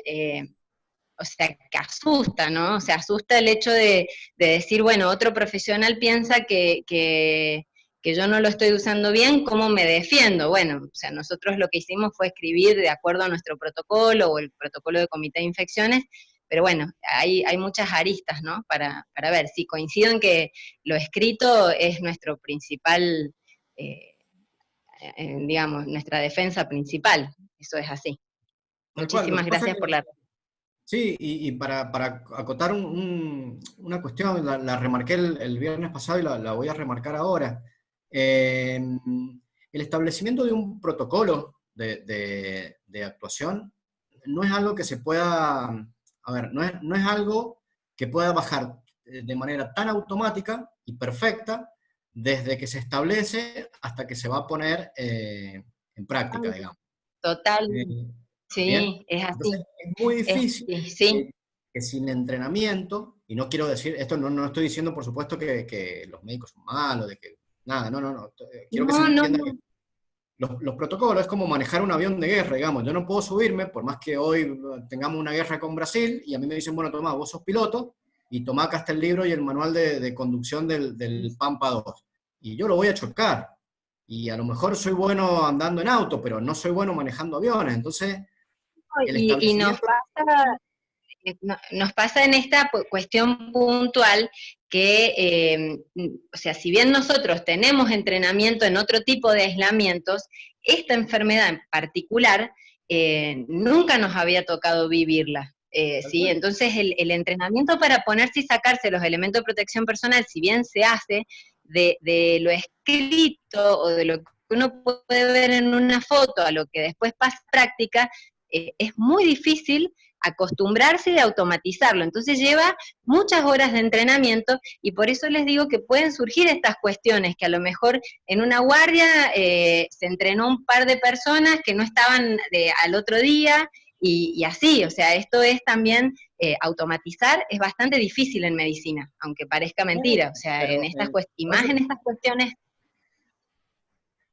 o sea, que asusta, ¿no? O sea, asusta el hecho de decir, bueno, otro profesional piensa que yo no lo estoy usando bien, ¿cómo me defiendo? Bueno, o sea, nosotros lo que hicimos fue escribir de acuerdo a nuestro protocolo, o el protocolo de comité de infecciones, pero bueno, hay muchas aristas, ¿no? Para ver, si coincido en que lo escrito es nuestro principal, digamos, nuestra defensa principal, eso es así. Muchísimas gracias por la...
Sí, y para acotar una cuestión, la remarqué el viernes pasado y la voy a remarcar ahora. El establecimiento de un protocolo de actuación no es algo que se pueda, a ver, no es algo que pueda bajar de manera tan automática y perfecta desde que se establece hasta que se va a poner en práctica, digamos.
Total. Sí,
¿bien?
es así.
Entonces, es muy difícil
sí.
que sin entrenamiento, y no quiero decir, esto no estoy diciendo por supuesto que los médicos son malos, de que nada, no. Quiero que se entienda que los protocolos es como manejar un avión de guerra, digamos. Yo no puedo subirme, por más que hoy tengamos una guerra con Brasil, y a mí me dicen, bueno, Tomás, vos sos piloto, y tomá acá está el libro y el manual de conducción del Pampa 2. Y yo lo voy a chocar. Y a lo mejor soy bueno andando en auto, pero no soy bueno manejando aviones. Entonces,
y nos pasa en esta cuestión puntual que, o sea, si bien nosotros tenemos entrenamiento en otro tipo de aislamientos, esta enfermedad en particular nunca nos había tocado vivirla. ¿Sí? Entonces el entrenamiento para ponerse y sacarse los elementos de protección personal, si bien se hace de lo escrito o de lo que uno puede ver en una foto a lo que después pasa práctica, es muy difícil acostumbrarse y automatizarlo. Entonces lleva muchas horas de entrenamiento y por eso les digo que pueden surgir estas cuestiones, que a lo mejor en una guardia se entrenó un par de personas que no estaban al otro día y así, o sea, esto es también, automatizar es bastante difícil en medicina, aunque parezca mentira, o sea,
Pero,
en estas y más en estas cuestiones,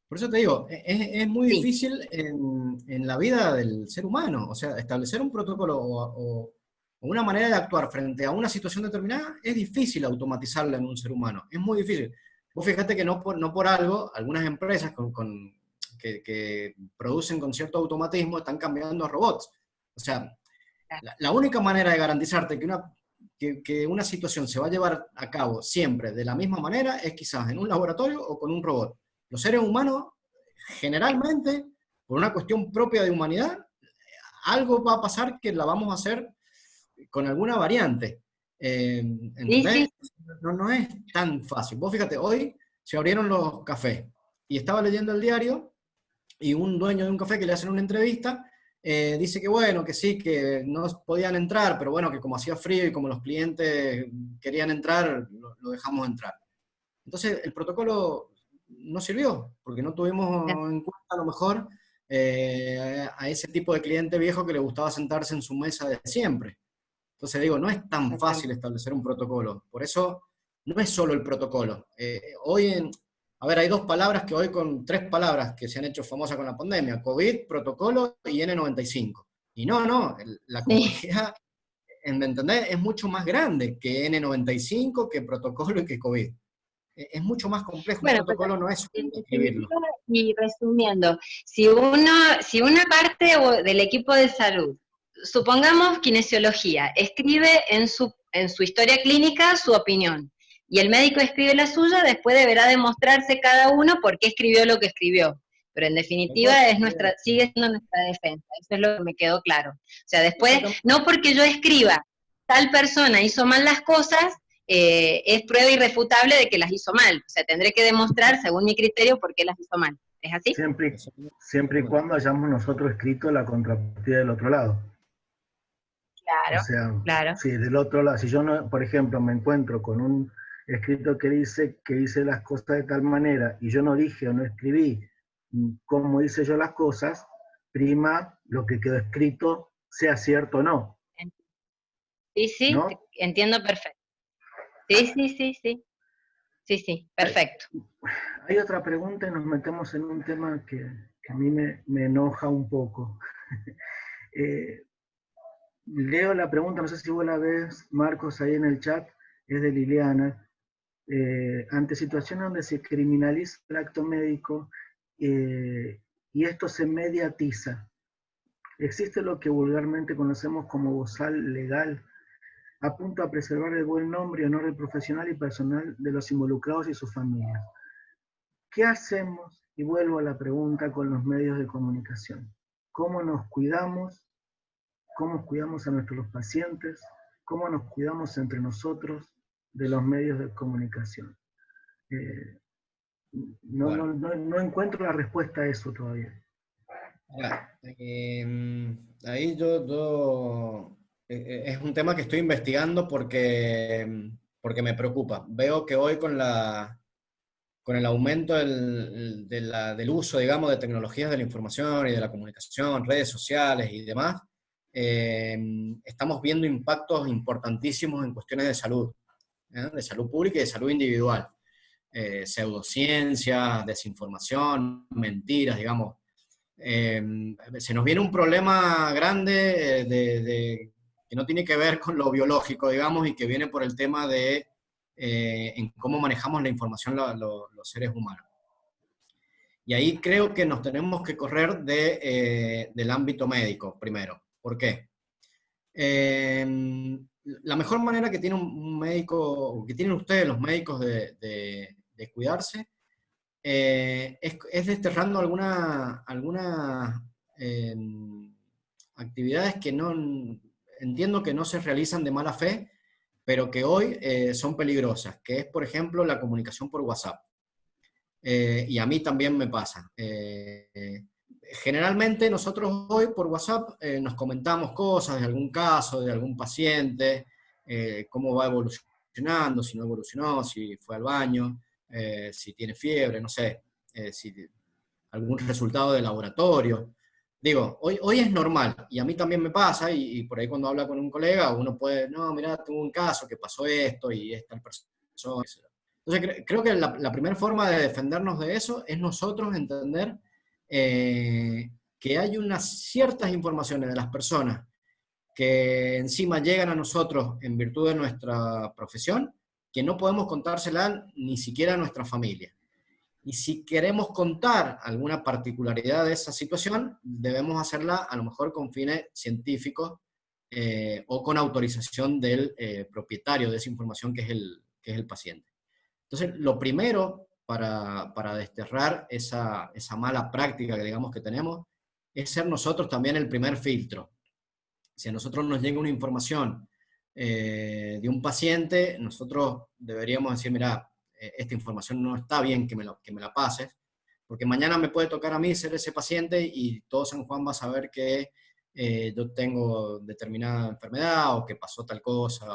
por eso te digo, es muy
sí.
difícil en la vida del ser humano. O sea, establecer un protocolo o una manera de actuar frente a una situación determinada es difícil automatizarla en un ser humano. Es muy difícil. Vos fíjate que no por algo, algunas empresas que producen con cierto automatismo están cambiando a robots. O sea, la única manera de garantizarte que una situación se va a llevar a cabo siempre de la misma manera es quizás en un laboratorio o con un robot. Los seres humanos, generalmente, por una cuestión propia de humanidad, algo va a pasar que la vamos a hacer con alguna variante.
Sí, sí,
¿Entendés? No es tan fácil. Vos fíjate, hoy se abrieron los cafés y estaba leyendo el diario y un dueño de un café que le hacen una entrevista dice que bueno, que sí, que no podían entrar, pero bueno, que como hacía frío y como los clientes querían entrar, lo dejamos entrar. Entonces el protocolo no sirvió, porque no tuvimos en cuenta a lo mejor a ese tipo de cliente viejo que le gustaba sentarse en su mesa de siempre. Entonces digo, no es tan fácil establecer un protocolo. Por eso no es solo el protocolo. A ver, hay dos palabras que hoy con tres palabras que se han hecho famosas con la pandemia: COVID, protocolo y N95. Y no, la
sí.
complejidad, ¿me entendés? Es mucho más grande que N95, que protocolo y que COVID. Es mucho más complejo. Un
Bueno, pues
protocolo no es
en
solo escribirlo.
definitiva y resumiendo, si una parte del equipo de salud, supongamos kinesiología, escribe en su historia clínica su opinión, y el médico escribe la suya, después deberá demostrarse cada uno por qué escribió lo que escribió. Pero en definitiva sigue siendo nuestra defensa, eso es lo que me quedó claro. O sea, después, no porque yo escriba, tal persona hizo mal las cosas, es prueba irrefutable de que las hizo mal. O sea, tendré que demostrar, según mi criterio, por qué las hizo mal. ¿Es así?
Siempre y cuando hayamos nosotros escrito la contrapartida del otro lado. O
Claro,
sea,
claro.
si del otro lado, si yo, no, por ejemplo, me encuentro con un escrito que dice que hice las cosas de tal manera y yo no dije o no escribí cómo hice yo las cosas, prima lo que quedó escrito, sea cierto o no.
Sí, sí,
¿No?
entiendo perfecto. Sí, sí, sí, sí. Sí, sí, perfecto.
Hay otra pregunta y nos metemos en un tema que a mí me enoja un poco. Leo la pregunta, no sé si vos la ves, Marcos, ahí en el chat, es de Liliana. Ante situaciones donde se criminaliza el acto médico y esto se mediatiza, existe lo que vulgarmente conocemos como bozal legal, apunta a preservar el buen nombre y honor del profesional y personal de los involucrados y sus familias. ¿Qué hacemos? Y vuelvo a la pregunta con los medios de comunicación. ¿Cómo nos cuidamos? ¿Cómo cuidamos a nuestros pacientes? ¿Cómo nos cuidamos entre nosotros de los medios de comunicación? No encuentro la respuesta a eso todavía.
Mira, ahí es un tema que estoy investigando porque me preocupa. Veo que hoy con el aumento del uso, digamos, de tecnologías de la información y de la comunicación, redes sociales y demás, estamos viendo impactos importantísimos en cuestiones de salud pública y de salud individual. Pseudociencias, desinformación, mentiras, digamos. Se nos viene un problema grande que no tiene que ver con lo biológico, digamos, y que viene por el tema de en cómo manejamos la información los seres humanos. Y ahí creo que nos tenemos que correr del ámbito médico primero. ¿Por qué? La mejor manera que tiene un médico, que tienen ustedes los médicos de cuidarse, es desterrando algunas actividades que no entiendo que no se realizan de mala fe, pero que hoy son peligrosas, que es, por ejemplo, la comunicación por WhatsApp. Y a mí también me pasa. generalmente nosotros hoy por WhatsApp nos comentamos cosas de algún caso, de algún paciente, cómo va evolucionando, si no evolucionó, si fue al baño, si tiene fiebre, no sé, si algún resultado de laboratorio. Digo, hoy es normal, y a mí también me pasa, y por ahí cuando habla con un colega, uno puede, no, mira, tuve un caso que pasó esto, y esta persona. Entonces creo que la primera forma de defendernos de eso es nosotros entender que hay unas ciertas informaciones de las personas que encima llegan a nosotros en virtud de nuestra profesión, que no podemos contársela ni siquiera a nuestra familia. Y si queremos contar alguna particularidad de esa situación, debemos hacerla a lo mejor con fines científicos o con autorización del propietario de esa información que es el paciente. Entonces, lo primero para desterrar esa mala práctica que digamos que tenemos es ser nosotros también el primer filtro. Si a nosotros nos llega una información de un paciente, nosotros deberíamos decir, mira, esta información no está bien que me la pases, porque mañana me puede tocar a mí ser ese paciente y todo San Juan va a saber que yo tengo determinada enfermedad o que pasó tal cosa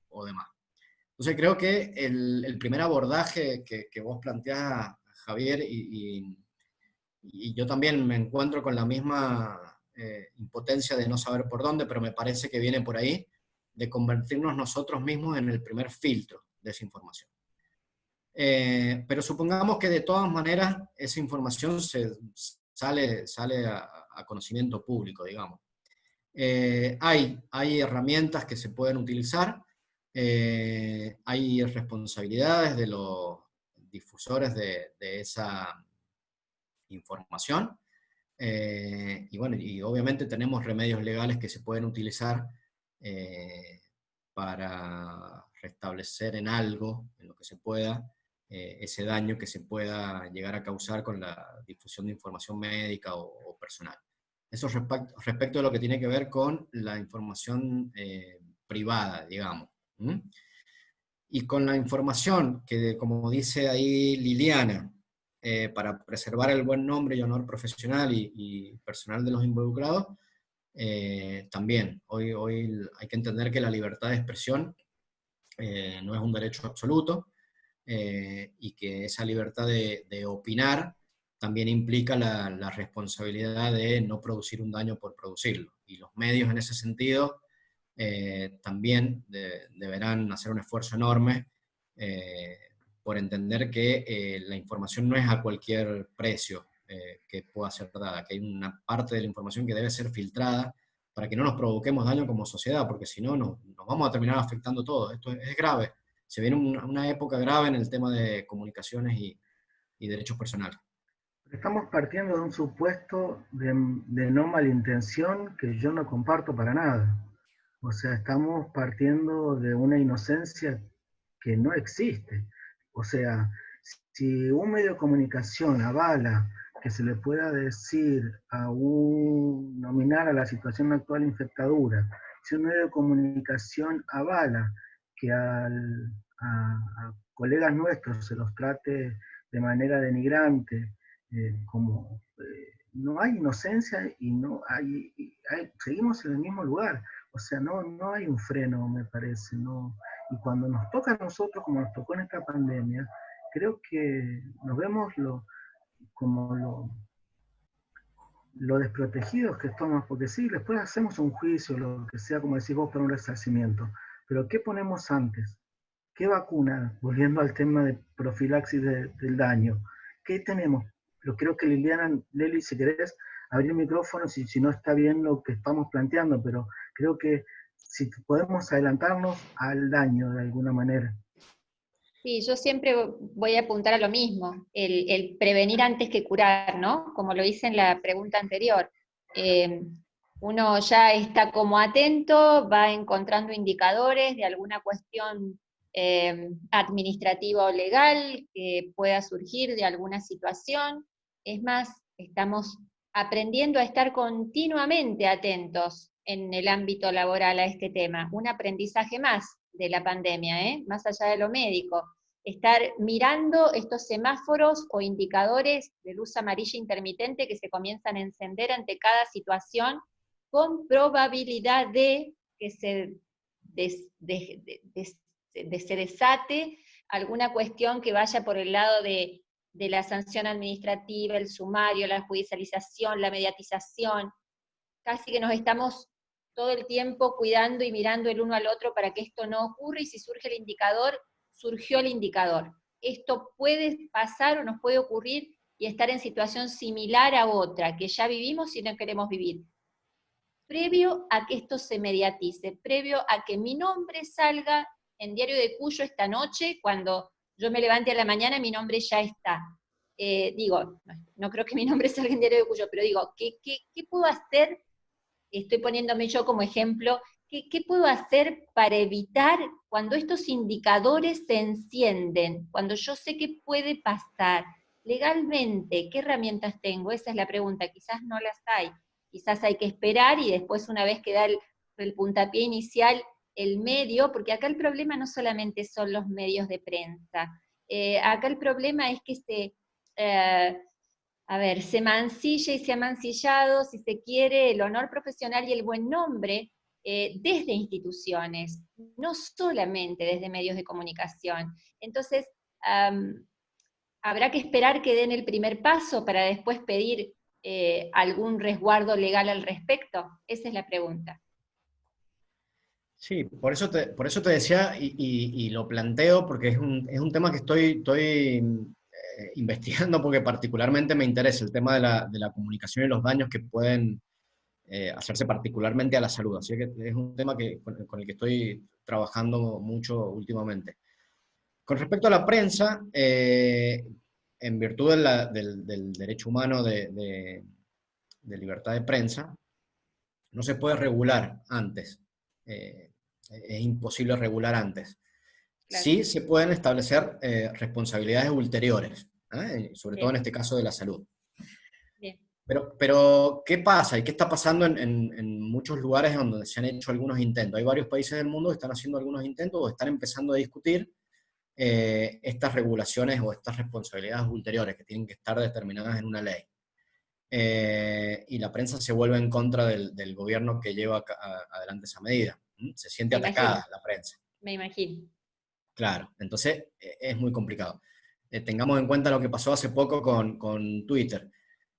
o demás. Entonces creo que el primer abordaje que vos planteás, Javier, y yo también me encuentro con la misma impotencia de no saber por dónde, pero me parece que viene por ahí, de convertirnos nosotros mismos en el primer filtro de esa información. Pero supongamos que de todas maneras esa información sale a conocimiento público, digamos. Hay herramientas que se pueden utilizar, hay responsabilidades de los difusores de esa información, y bueno, y obviamente tenemos remedios legales que se pueden utilizar para restablecer en algo, en lo que se pueda, ese daño que se pueda llegar a causar con la difusión de información médica o personal. Eso respecto a lo que tiene que ver con la información privada, digamos. Y con la información que, como dice ahí Liliana, para preservar el buen nombre y honor profesional y personal de los involucrados, también, hoy hay que entender que la libertad de expresión no es un derecho absoluto, y que esa libertad de opinar también implica la responsabilidad de no producir un daño por producirlo. Y los medios en ese sentido también deberán hacer un esfuerzo enorme por entender que la información no es a cualquier precio que pueda ser dada, que hay una parte de la información que debe ser filtrada para que no nos provoquemos daño como sociedad, porque si no nos vamos a terminar afectando todos. Esto es grave. Se viene una época grave en el tema de comunicaciones y derechos personales.
Estamos partiendo de un supuesto de no malintención que yo no comparto para nada. O sea, estamos partiendo de una inocencia que no existe. O sea, si un medio de comunicación avala que se le pueda decir nominar a la situación actual infectadura, si un medio de comunicación avala que a colegas nuestros se los trate de manera denigrante, no hay inocencia y seguimos en el mismo lugar. O sea, no hay un freno, me parece. No. Y cuando nos toca a nosotros, como nos tocó en esta pandemia, creo que nos vemos como lo desprotegidos que estamos, porque sí, después hacemos un juicio, lo que sea, como decís vos, para un resarcimiento. Pero ¿qué ponemos antes? ¿Qué vacuna? Volviendo al tema de profilaxis del daño. ¿Qué tenemos? Pero creo que Liliana, Leli, si querés abrir el micrófono, si no está bien lo que estamos planteando, pero creo que si podemos adelantarnos al daño de alguna manera.
Sí, yo siempre voy a apuntar a lo mismo, el prevenir antes que curar, ¿no? Como lo hice en la pregunta anterior. Uno ya está como atento, va encontrando indicadores de alguna cuestión administrativa o legal que pueda surgir de alguna situación. Es más, estamos aprendiendo a estar continuamente atentos en el ámbito laboral a este tema. Un aprendizaje más de la pandemia, más allá de lo médico. estar mirando estos semáforos o indicadores de luz amarilla intermitente que se comienzan a encender ante cada situación, con probabilidad de que se desate alguna cuestión que vaya por el lado de la sanción administrativa, el sumario, la judicialización, la mediatización. Casi que nos estamos todo el tiempo cuidando y mirando el uno al otro para que esto no ocurra, y si surge el indicador, surgió el indicador. Esto puede pasar o nos puede ocurrir y estar en situación similar a otra, que ya vivimos y no queremos vivir. Previo a que esto se mediatice, previo a que mi nombre salga en Diario de Cuyo esta noche, cuando yo me levante a la mañana, mi nombre ya está. Digo, no creo que mi nombre salga en Diario de Cuyo, pero digo, ¿qué puedo hacer? Estoy poniéndome yo como ejemplo, ¿qué puedo hacer para evitar cuando estos indicadores se encienden? Cuando yo sé que puede pasar, legalmente, ¿qué herramientas tengo? Esa es la pregunta, quizás no las hay. Quizás hay que esperar y después, una vez que da el puntapié inicial, el medio, porque acá el problema no solamente son los medios de prensa, acá el problema es que se mancilla y se ha mancillado, si se quiere, el honor profesional y el buen nombre desde instituciones, no solamente desde medios de comunicación. Entonces, habrá que esperar que den el primer paso para después pedir algún resguardo legal al respecto. Esa es la pregunta.
Sí, por eso te decía y lo planteo porque es un tema que estoy investigando, porque particularmente me interesa el tema de la comunicación y los daños que pueden hacerse particularmente a la salud. Así que es un tema con el que estoy trabajando mucho últimamente. Con respecto a la prensa, en virtud del derecho humano de libertad de prensa, no se puede regular antes. Es imposible regular antes.
Claro.
Sí se pueden establecer responsabilidades ulteriores, sobre
Bien.
todo en este caso de la salud.
Bien.
Pero, ¿qué pasa y qué está pasando en muchos lugares donde se han hecho algunos intentos? Hay varios países del mundo que están haciendo algunos intentos o están empezando a discutir estas regulaciones o estas responsabilidades ulteriores que tienen que estar determinadas en una ley. Y la prensa se vuelve en contra del gobierno que lleva adelante esa medida. Se siente atacada la prensa.
Me imagino.
Claro, entonces es muy complicado. Tengamos en cuenta lo que pasó hace poco con Twitter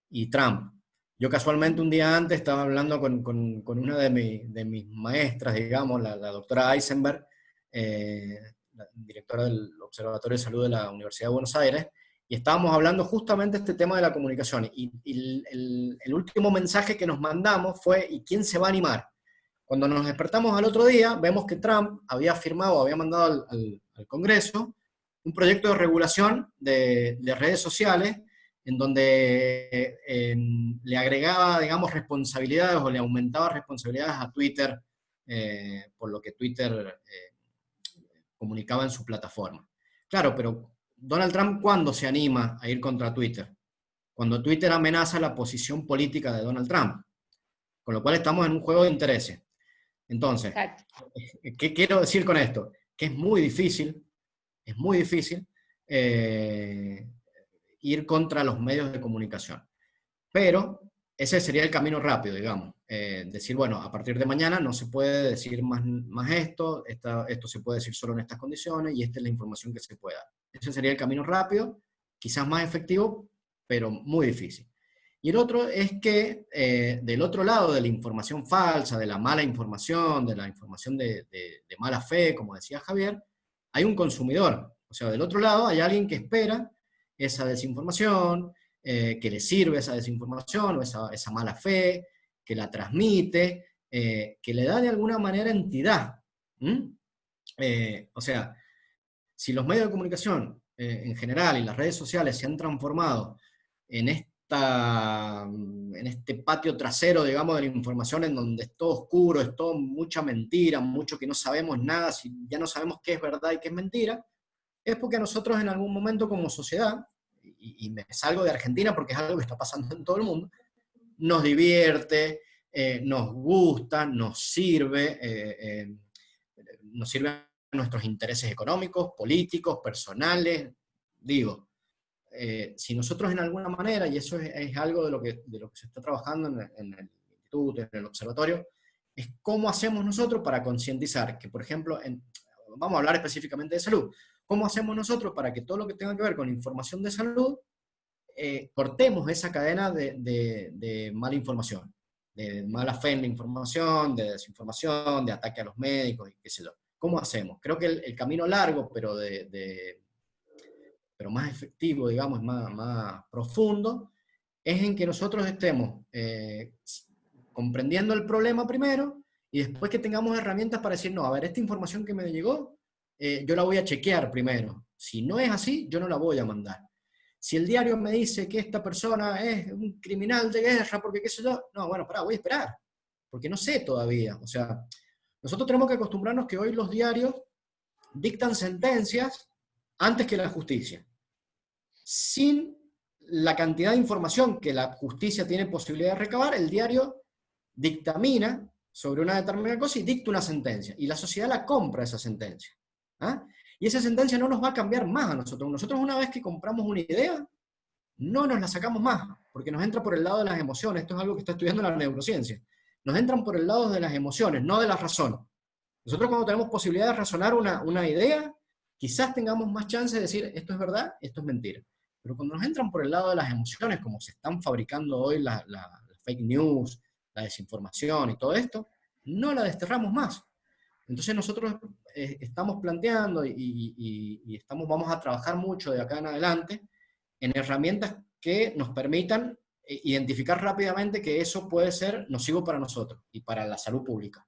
y Trump. Yo casualmente un día antes estaba hablando con una de mis maestras, digamos, la doctora Eisenberg, la directora del Observatorio de Salud de la Universidad de Buenos Aires, y estábamos hablando justamente de este tema de la comunicación. Y el último mensaje que nos mandamos fue: ¿y quién se va a animar? Cuando nos despertamos al otro día, vemos que Trump había mandado al Congreso un proyecto de regulación de redes sociales en donde le agregaba, digamos, responsabilidades o le aumentaba responsabilidades a Twitter por lo que Twitter comunicaba en su plataforma. Claro, pero Donald Trump, ¿cuándo se anima a ir contra Twitter? Cuando Twitter amenaza la posición política de Donald Trump. Con lo cual estamos en un juego de intereses. Entonces, ¿qué quiero decir con esto? Que es muy difícil ir contra los medios de comunicación. Pero ese sería el camino rápido, digamos. Decir, bueno, a partir de mañana no se puede decir más esto se puede decir solo en estas condiciones, y esta es la información que se puede dar. Ese sería el camino rápido, quizás más efectivo, pero muy difícil. Y el otro es que del otro lado de la información falsa, de la mala información, de la información de mala fe, como decía Javier, hay un consumidor. O sea, del otro lado hay alguien que espera esa desinformación, que le sirve esa desinformación o esa mala fe, que la transmite, que le da de alguna manera entidad. O sea, si los medios de comunicación en general y las redes sociales se han transformado en este patio trasero, digamos, de la información, en donde es todo oscuro, es todo mucha mentira, mucho que no sabemos nada, si ya no sabemos qué es verdad y qué es mentira, es porque nosotros en algún momento como sociedad, y me salgo de Argentina porque es algo que está pasando en todo el mundo, nos divierte, nos gusta, nos sirve nuestros intereses económicos, políticos, personales. Digo, si nosotros en alguna manera, y eso es algo de lo que se está trabajando en el instituto, en el observatorio, es cómo hacemos nosotros para concientizar que, por ejemplo, vamos a hablar específicamente de salud, cómo hacemos nosotros para que todo lo que tenga que ver con información de salud, cortemos esa cadena de mala información, de mala fe en la información, de desinformación, de ataque a los médicos, y qué sé yo. ¿Cómo hacemos? Creo que el camino largo, pero pero más efectivo, digamos, más profundo, es en que nosotros estemos comprendiendo el problema primero, y después que tengamos herramientas para decir, no, a ver, esta información que me llegó, yo la voy a chequear primero. Si no es así, yo no la voy a mandar. Si el diario me dice que esta persona es un criminal de guerra, porque qué sé yo, no, bueno, pará, voy a esperar, porque no sé todavía. O sea, nosotros tenemos que acostumbrarnos que hoy los diarios dictan sentencias antes que la justicia, sin la cantidad de información que la justicia tiene posibilidad de recabar. El diario dictamina sobre una determinada cosa y dicta una sentencia, y la sociedad la compra esa sentencia. ¿Ah? Y esa sentencia no nos va a cambiar más a nosotros. Nosotros, una vez que compramos una idea, no nos la sacamos más, porque nos entra por el lado de las emociones. Esto es algo que está estudiando la neurociencia. Nos entran por el lado de las emociones, no de la razón. Nosotros, cuando tenemos posibilidad de razonar una idea, quizás tengamos más chance de decir, esto es verdad, esto es mentira. Pero cuando nos entran por el lado de las emociones, como se están fabricando hoy las fake news, la desinformación y todo esto, no la desterramos más. Entonces nosotros estamos planteando y vamos a trabajar mucho de acá en adelante en herramientas que nos permitan identificar rápidamente que eso puede ser nocivo para nosotros y para la salud pública.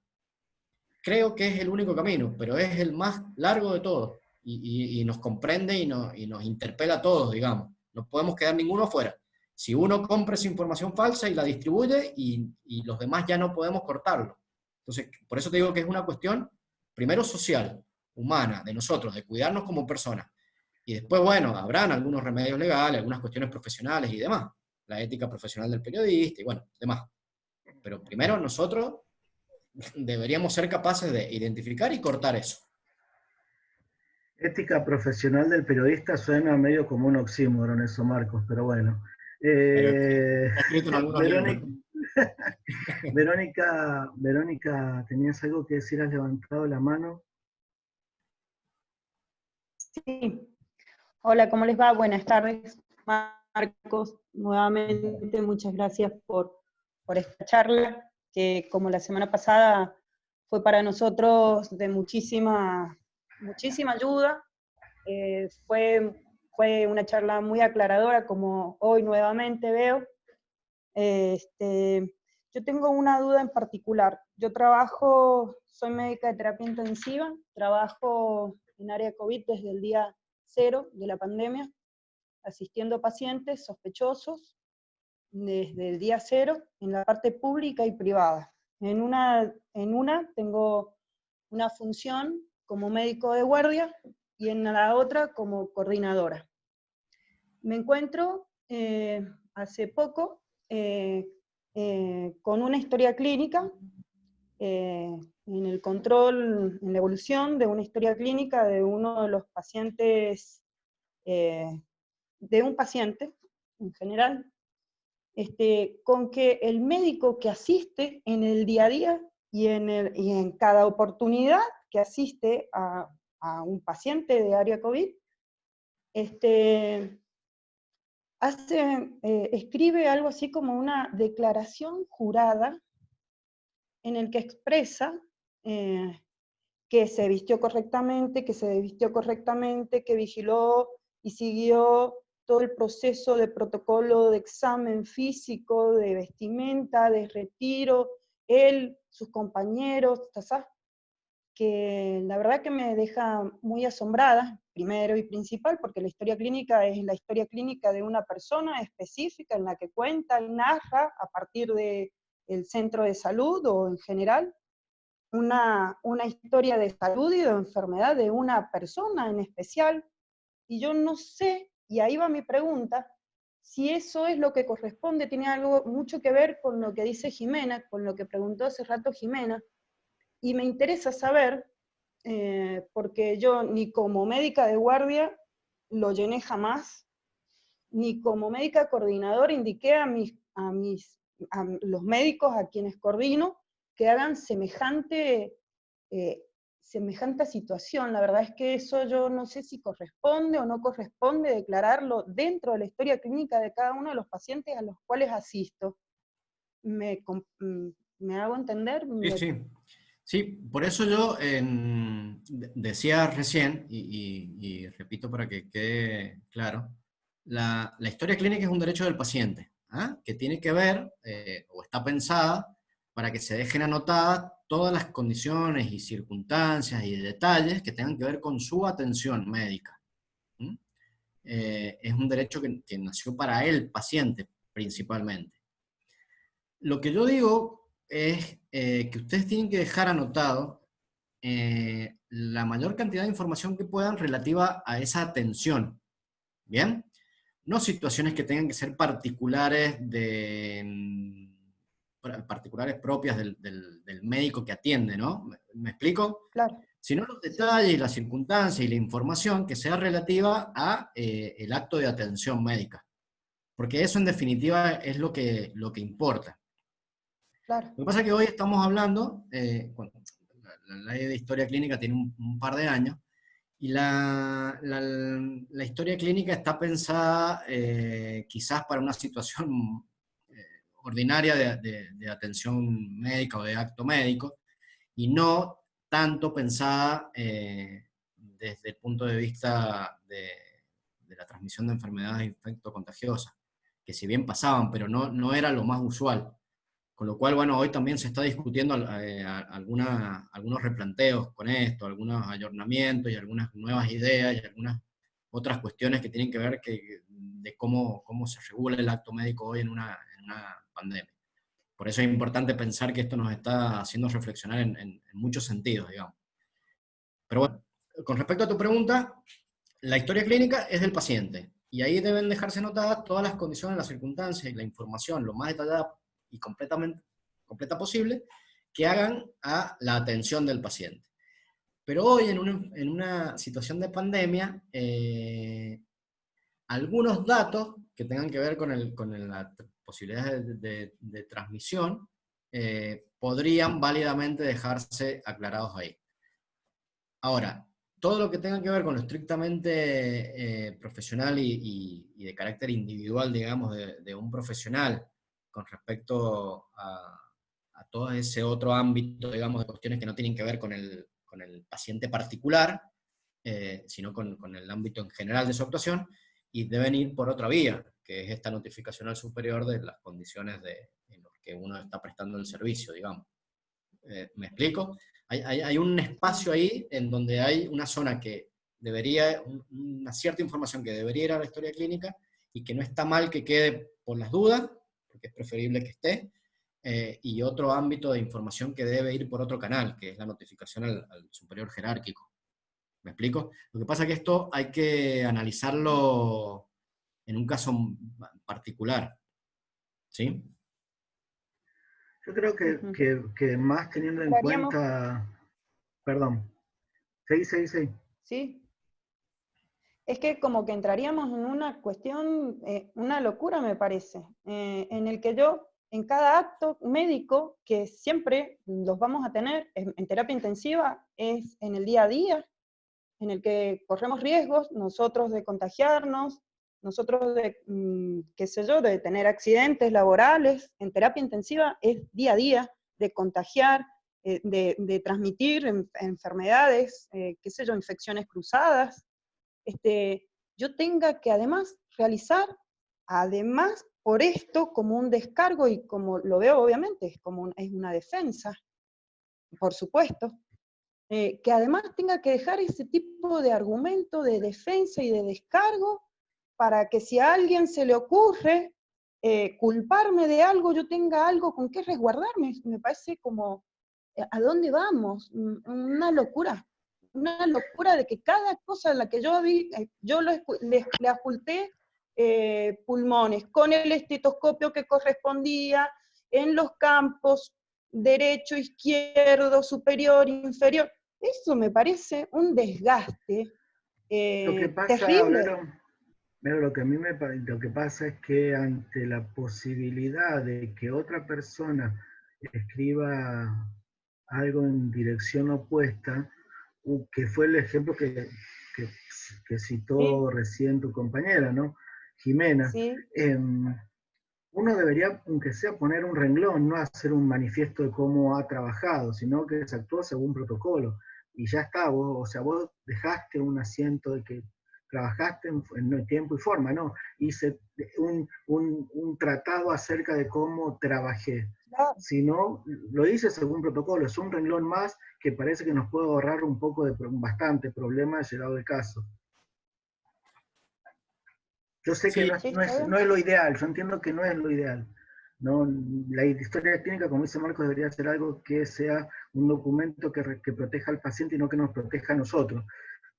Creo que es el único camino, pero es el más largo de todos, y nos comprende y nos interpela a todos, digamos. No podemos quedar ninguno fuera. Si uno compra esa información falsa y la distribuye, y los demás ya no podemos cortarlo. Entonces, por eso te digo que es una cuestión, primero social, humana, de nosotros, de cuidarnos como personas. Y después, bueno, habrán algunos remedios legales, algunas cuestiones profesionales y demás. La ética profesional del periodista y bueno, demás. Pero primero nosotros deberíamos ser capaces de identificar y cortar eso.
Ética profesional del periodista suena medio como un oxímoron eso, Marcos, pero bueno.
Pero está escrito en algunos libros.
Verónica, ¿tenías algo que decir? ¿Has levantado la mano?
Sí. Hola, ¿cómo les va? Buenas tardes, Marcos. Nuevamente, muchas gracias por esta charla, que como la semana pasada fue para nosotros de muchísima ayuda. Fue una charla muy aclaradora, como hoy nuevamente veo. Yo tengo una duda en particular. Yo soy médica de terapia intensiva, trabajo en área COVID desde el día 0 de la pandemia, asistiendo a pacientes sospechosos desde el día 0 en la parte pública y privada. En una tengo una función como médico de guardia y en la otra como coordinadora. Me encuentro hace poco con una historia clínica, en el control, en la evolución de una historia clínica de uno de los pacientes, de un paciente en general, con que el médico que asiste en el día a día y en cada oportunidad que asiste a un paciente de área COVID, escribe algo así como una declaración jurada en el que expresa que se vistió correctamente, que vigiló y siguió todo el proceso de protocolo de examen físico, de vestimenta, de retiro, él, sus compañeros, ¿sabes? Que la verdad que me deja muy asombrada, primero y principal, porque la historia clínica es la historia clínica de una persona específica en la que cuenta y narra a partir del centro de salud o en general, una historia de salud y de enfermedad de una persona en especial, y yo no sé, y ahí va mi pregunta, si eso es lo que corresponde, tiene algo mucho que ver con lo que dice Jimena, con lo que preguntó hace rato Jimena, y me interesa saber porque yo ni como médica de guardia lo llené jamás, ni como médica coordinadora indiqué a los médicos a quienes coordino que hagan semejante situación. La verdad es que eso yo no sé si corresponde o no corresponde declararlo dentro de la historia clínica de cada uno de los pacientes a los cuales asisto. ¿Me hago entender?
Sí. Sí, por eso yo decía recién, y repito para que quede claro, la historia clínica es un derecho del paciente, ¿ah? Que tiene que ver, o está pensada, para que se dejen anotadas todas las condiciones y circunstancias y detalles que tengan que ver con su atención médica. Es un derecho que nació para el paciente, principalmente. Lo que yo digo es que ustedes tienen que dejar anotado la mayor cantidad de información que puedan relativa a esa atención. ¿Bien? No situaciones que tengan que ser particulares particulares propias del médico que atiende, ¿no? ¿Me explico?
Claro.
Sino los detalles, las circunstancias y la información que sea relativa a el acto de atención médica. Porque eso en definitiva es lo que importa.
Claro.
Lo que pasa es que hoy estamos hablando, la ley de historia clínica tiene un par de años, y la historia clínica está pensada quizás para una situación ordinaria de atención médica o de acto médico, y no tanto pensada desde el punto de vista de la transmisión de enfermedades infectocontagiosas, que si bien pasaban, pero no era lo más usual. Con lo cual, bueno, hoy también se está discutiendo algunos replanteos con esto, algunos ayornamientos y algunas nuevas ideas y algunas otras cuestiones que tienen que ver de cómo se regula el acto médico hoy en una pandemia. Por eso es importante pensar que esto nos está haciendo reflexionar en muchos sentidos, digamos. Pero bueno, con respecto a tu pregunta, la historia clínica es del paciente, y ahí deben dejarse anotadas todas las condiciones, las circunstancias y la información lo más detallada y completa posible, que hagan a la atención del paciente. Pero hoy, en una situación de pandemia, algunos datos que tengan que ver con las posibilidades de transmisión podrían válidamente dejarse aclarados ahí. Ahora, todo lo que tenga que ver con lo estrictamente profesional y de carácter individual, digamos, de un profesional, con respecto a todo ese otro ámbito, digamos, de cuestiones que no tienen que ver con el paciente particular, sino con el ámbito en general de su actuación, y deben ir por otra vía, que es esta notificación al superior de las condiciones en las que uno está prestando el servicio, digamos. ¿Me explico? Hay un espacio ahí en donde hay una zona que debería, una cierta información que debería ir a la historia clínica, y que no está mal que quede por las dudas, porque es preferible que esté, y otro ámbito de información que debe ir por otro canal, que es la notificación al superior jerárquico. ¿Me explico? Lo que pasa es que esto hay que analizarlo en un caso particular. ¿Sí?
Yo creo que más teniendo en cuenta... Perdón. Sí.
Sí. Es que como que entraríamos en una cuestión, una locura me parece, en el que yo, en cada acto médico, que siempre los vamos a tener en terapia intensiva, es en el día a día, en el que corremos riesgos, nosotros de contagiarnos, nosotros de, qué sé yo, de tener accidentes laborales. En terapia intensiva es día a día, de contagiar, de transmitir enfermedades, qué sé yo, infecciones cruzadas. Yo tenga que además realizar, además por esto, como un descargo, y como lo veo obviamente, es una defensa, por supuesto, que además tenga que dejar ese tipo de argumento de defensa y de descargo para que si a alguien se le ocurre culparme de algo, yo tenga algo con qué resguardarme. Me parece como, ¿a dónde vamos? Una locura de que cada cosa en la que yo vi, yo le oculté pulmones con el estetoscopio que correspondía en los campos derecho, izquierdo, superior, inferior. Eso me parece un desgaste
Lo que pasa,
terrible.
Vero, lo que a mí lo que pasa es que ante la posibilidad de que otra persona escriba algo en dirección opuesta, que fue el ejemplo que, que
Sí,
citó recién tu compañera, ¿no? Jimena,
sí,
uno debería, aunque sea, poner un renglón, no hacer un manifiesto de cómo ha trabajado, sino que se actuó según protocolo. Y ya está, vos, o sea, vos dejaste un asiento de que trabajaste en tiempo y forma, ¿no? Hice un tratado acerca de cómo trabajé.
claro.
Si no, lo hice según protocolo, es un renglón más que parece que nos puede ahorrar un poco de bastante problema llegado el caso. Yo sé que
Sí,
Sí, está bien.
no es lo ideal, yo entiendo que no es lo ideal. No, la historia clínica, como dice Marcos, debería ser algo que sea un documento que proteja al paciente y no que nos proteja a nosotros.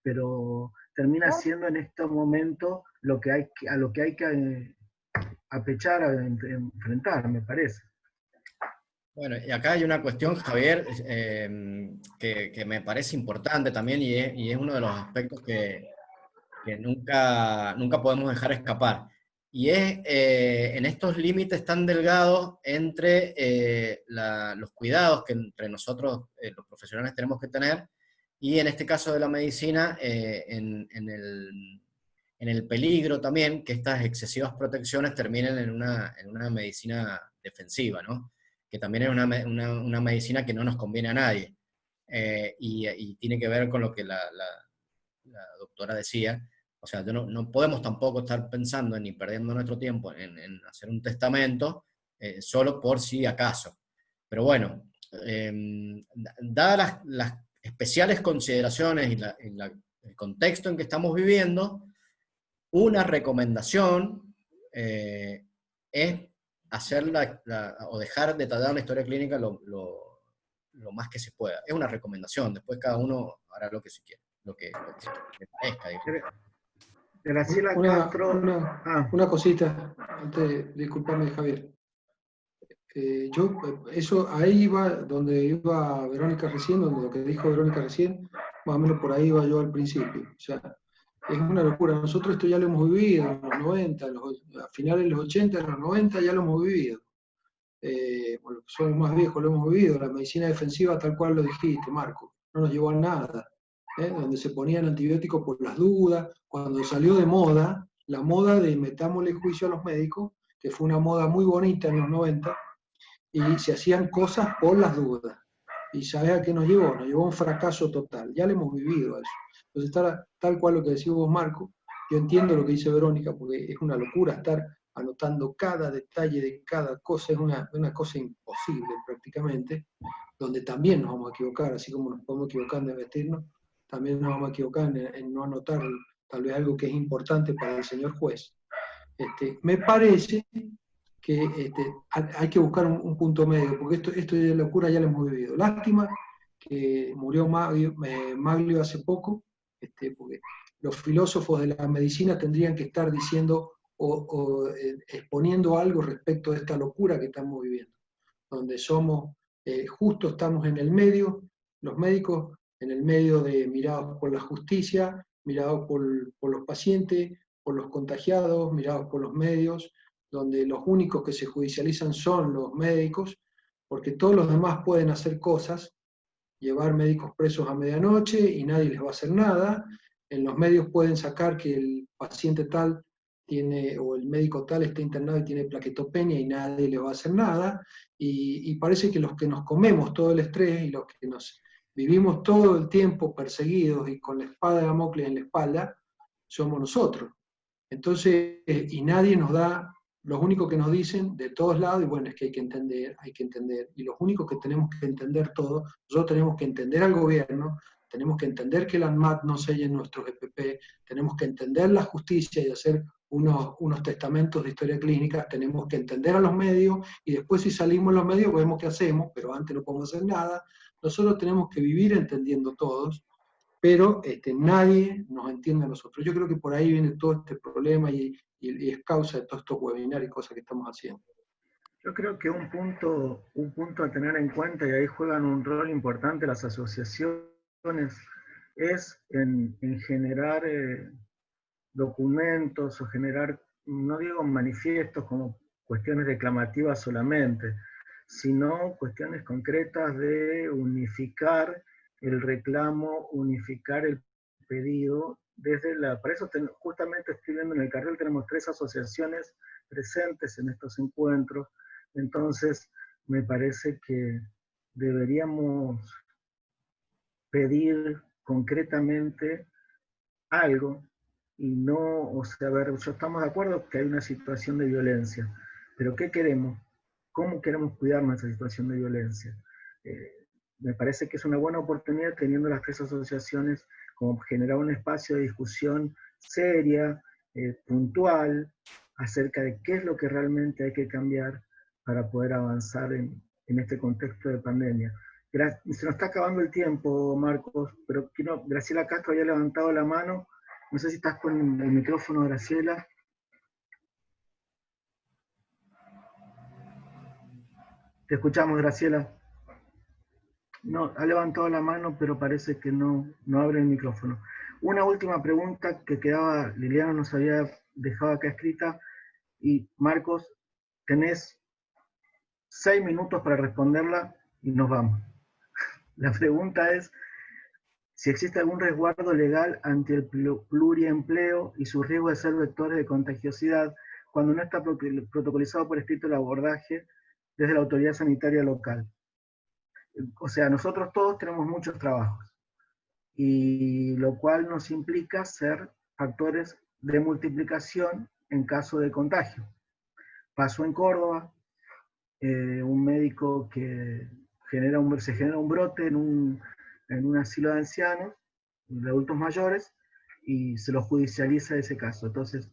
Pero termina
Claro.
siendo en este momento lo que hay, a lo que hay que apechar, a enfrentar, me parece.
bueno, y acá hay una cuestión, Javier, que me parece importante también y es uno de los aspectos que nunca podemos dejar escapar. Y es en estos límites tan delgados entre los cuidados que entre nosotros, los profesionales, tenemos que tener, y en este caso de la medicina, en el peligro también que estas excesivas protecciones terminen en una medicina defensiva, ¿no? Que también es una medicina que no nos conviene a nadie. Y tiene que ver con lo que la doctora decía. O sea, no podemos tampoco estar pensando ni perdiendo nuestro tiempo en hacer un testamento solo por si acaso. Pero bueno, dadas las especiales consideraciones el contexto en que estamos viviendo, una recomendación es hacer o dejar detallar la historia clínica lo más que se pueda. Es una recomendación, después cada uno hará lo que se quiera, lo que le parezca, digamos.
Graciela
Una,
Castro,
una,
ah,
una cosita, antes, disculpame, Javier. Eso ahí iba donde iba Verónica recién, donde lo que dijo Verónica recién, más o menos por ahí iba yo al principio. O sea, es una locura. Nosotros esto ya lo hemos vivido en los 90, a finales de los 80, en los 90 ya lo hemos vivido. Bueno, somos más viejos, lo hemos vivido. La medicina defensiva, tal cual lo dijiste, Marco, no nos llevó a nada. Donde se ponían antibióticos por las dudas, cuando salió de moda, la moda de metámosle juicio a los médicos, que fue una moda muy bonita en los 90, y se hacían cosas por las dudas. ¿Y sabes a qué nos llevó? Nos llevó a un fracaso total. Ya lo hemos vivido eso. Entonces, tal cual lo que decís vos, Marco, yo entiendo lo que dice Verónica, porque es una locura estar anotando cada detalle de cada cosa, es una cosa imposible prácticamente, donde también nos vamos a equivocar, así como nos podemos equivocar en vestirnos, también nos vamos a equivocar en no anotar tal vez algo que es importante para el señor juez. Me parece que hay que buscar un punto medio, porque esto de locura ya lo hemos vivido. Lástima que murió Maglio hace poco, porque los filósofos de la medicina tendrían que estar diciendo o exponiendo algo respecto a esta locura que estamos viviendo, donde somos, justo estamos en el medio, los médicos en el medio de mirados por la justicia, mirados por los pacientes, por los contagiados, mirados por los medios, donde los únicos que se judicializan son los médicos, porque todos los demás pueden hacer cosas, llevar médicos presos a medianoche y nadie les va a hacer nada. En los medios pueden sacar que el paciente tal tiene, o el médico tal está internado y tiene plaquetopenia y nadie le va a hacer nada. Y parece que los que nos comemos todo el estrés y los que nos vivimos todo el tiempo perseguidos y con la espada de Damocles en la espalda, somos nosotros. Entonces, y nadie nos da, los únicos que nos dicen de todos lados, y bueno, es que hay que entender, y los únicos que tenemos que entender todo, nosotros tenemos que entender al gobierno, tenemos que entender que la ANMAT no selle nuestros EPP, tenemos que entender la justicia y hacer unos testamentos de historia clínica, tenemos que entender a los medios, y después si salimos en los medios vemos qué hacemos, pero antes no podemos hacer nada. Nosotros tenemos que vivir entendiendo todos, pero nadie nos entiende a nosotros. Yo creo que por ahí viene todo este problema y es causa de todos estos webinars y cosas que estamos haciendo.
yo creo que un punto a tener en cuenta, y ahí juegan un rol importante las asociaciones es en generar documentos o generar, no digo manifiestos como cuestiones reclamativas solamente, sino cuestiones concretas de unificar el reclamo, unificar el pedido. Para eso justamente estoy viendo en el cartel, tenemos 3 asociaciones presentes en estos encuentros, entonces me parece que deberíamos pedir concretamente algo y no, o sea, a ver, yo estamos de acuerdo que hay una situación de violencia, pero ¿qué queremos? ¿Cómo queremos cuidar nuestra situación de violencia? Me parece que es una buena oportunidad, teniendo las 3 asociaciones, como generar un espacio de discusión seria, puntual, acerca de qué es lo que realmente hay que cambiar para poder avanzar en este contexto de pandemia. Se nos está acabando el tiempo, Marcos, pero Graciela Castro había levantado la mano. No sé si estás con el micrófono, Graciela. Te escuchamos, Graciela. No, ha levantado la mano, pero parece que no abre el micrófono. Una última pregunta que quedaba, Liliana nos había dejado acá escrita, y Marcos, tenés 6 minutos para responderla y nos vamos. La pregunta es si existe algún resguardo legal ante el pluriempleo y su riesgo de ser vectores de contagiosidad cuando no está protocolizado por escrito el abordaje desde la autoridad sanitaria local. O sea, nosotros todos tenemos muchos trabajos, y lo cual nos implica ser factores de multiplicación en caso de contagio. Pasó en Córdoba, un médico que se genera un brote en un asilo de ancianos, de adultos mayores, y se lo judicializa ese caso. Entonces,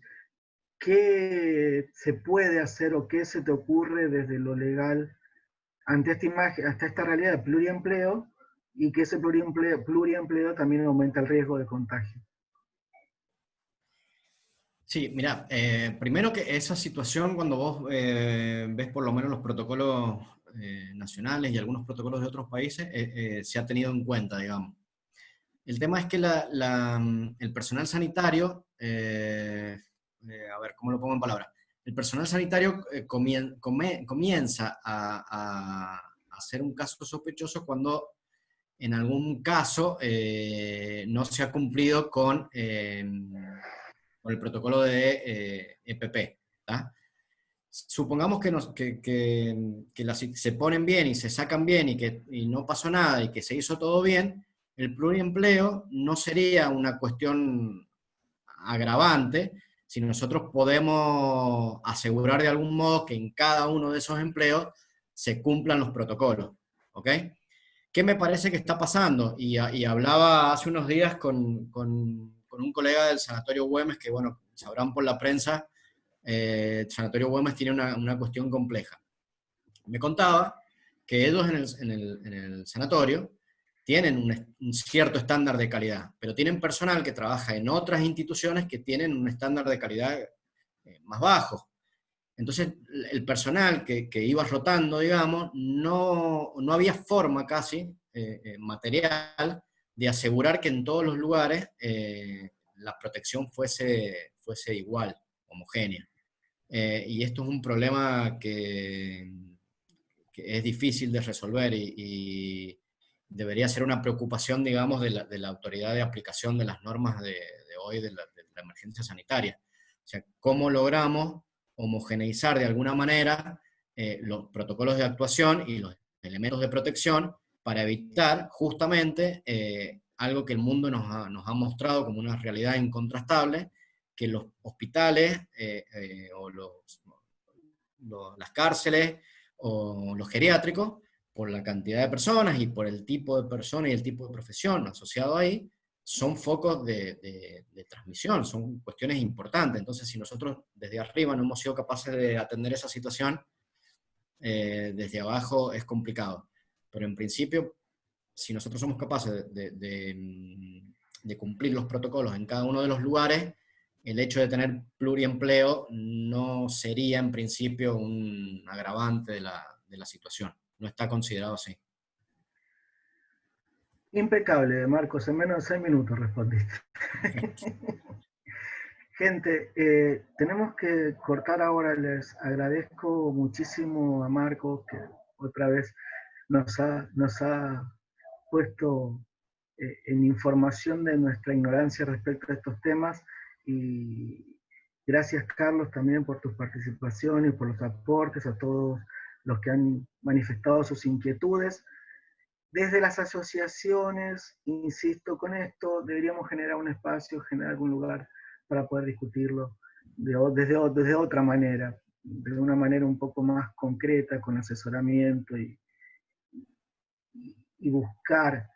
¿qué se puede hacer o qué se te ocurre desde lo legal ante esta imagen, hasta esta realidad de pluriempleo, y que ese pluriempleo también aumenta el riesgo de contagio?
Sí, mira, primero que esa situación, cuando vos ves por lo menos los protocolos nacionales y algunos protocolos de otros países, se ha tenido en cuenta, digamos. El tema es que el personal sanitario, a ver, ¿cómo lo pongo en palabras? El personal sanitario comienza a hacer un caso sospechoso cuando en algún caso no se ha cumplido con el protocolo de EPP. ¿tá? Supongamos que se ponen bien y se sacan bien y no pasó nada y que se hizo todo bien, el pluriempleo no sería una cuestión agravante si nosotros podemos asegurar de algún modo que en cada uno de esos empleos se cumplan los protocolos. ¿Ok? ¿Qué me parece que está pasando? Y hablaba hace unos días con un colega del Sanatorio Güemes, que bueno, sabrán por la prensa, el Sanatorio Güemes tiene una cuestión compleja. Me contaba que ellos en el sanatorio tienen un cierto estándar de calidad, pero tienen personal que trabaja en otras instituciones que tienen un estándar de calidad más bajo. Entonces, el personal que iba rotando, digamos, no había forma casi material de asegurar que en todos los lugares la protección fuese igual, homogénea. Y esto es un problema que es difícil de resolver y debería ser una preocupación, digamos, de la autoridad de aplicación de las normas de hoy de la emergencia sanitaria. O sea, ¿cómo logramos homogeneizar de alguna manera los protocolos de actuación y los elementos de protección para evitar justamente algo que el mundo nos ha mostrado como una realidad incontrastable, que los hospitales o las cárceles o los geriátricos, por la cantidad de personas y por el tipo de persona y el tipo de profesión asociado ahí, son focos de transmisión, son cuestiones importantes. Entonces, si nosotros desde arriba no hemos sido capaces de atender esa situación, desde abajo es complicado. Pero en principio, si nosotros somos capaces de cumplir los protocolos en cada uno de los lugares, el hecho de tener pluriempleo no sería en principio un agravante de la situación. No está considerado así.
Impecable, Marcos, en menos de 6 minutos respondiste. Gente, tenemos que cortar ahora. Les agradezco muchísimo a Marcos, que otra vez nos ha puesto en información de nuestra ignorancia respecto a estos temas, y gracias, Carlos, también por tu participación y por los aportes a todos los que han manifestado sus inquietudes. Desde las asociaciones, insisto con esto, deberíamos generar un espacio, generar algún lugar para poder discutirlo desde otra manera, de una manera un poco más concreta, con asesoramiento y buscar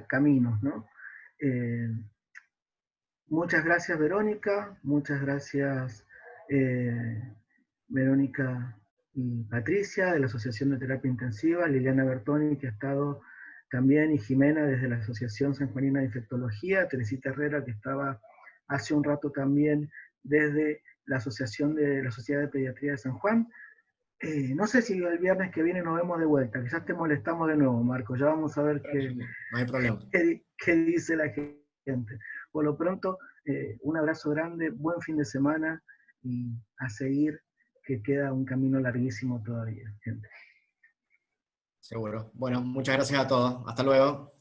caminos, ¿no? Muchas gracias, Verónica, muchas gracias, Verónica y Patricia, de la Asociación de Terapia Intensiva, Liliana Bertoni, que ha estado también, y Jimena, desde la Asociación Sanjuanina de Infectología, Teresita Herrera, que estaba hace un rato también desde la Asociación de la Sociedad de Pediatría de San Juan. No sé si el viernes que viene nos vemos de vuelta, quizás te molestamos de nuevo, Marco, ya vamos a ver
No hay problema.
qué dice la gente. Por lo pronto, un abrazo grande, buen fin de semana, y a seguir, que queda un camino larguísimo todavía, gente.
Seguro. Bueno, muchas gracias a todos. Hasta luego.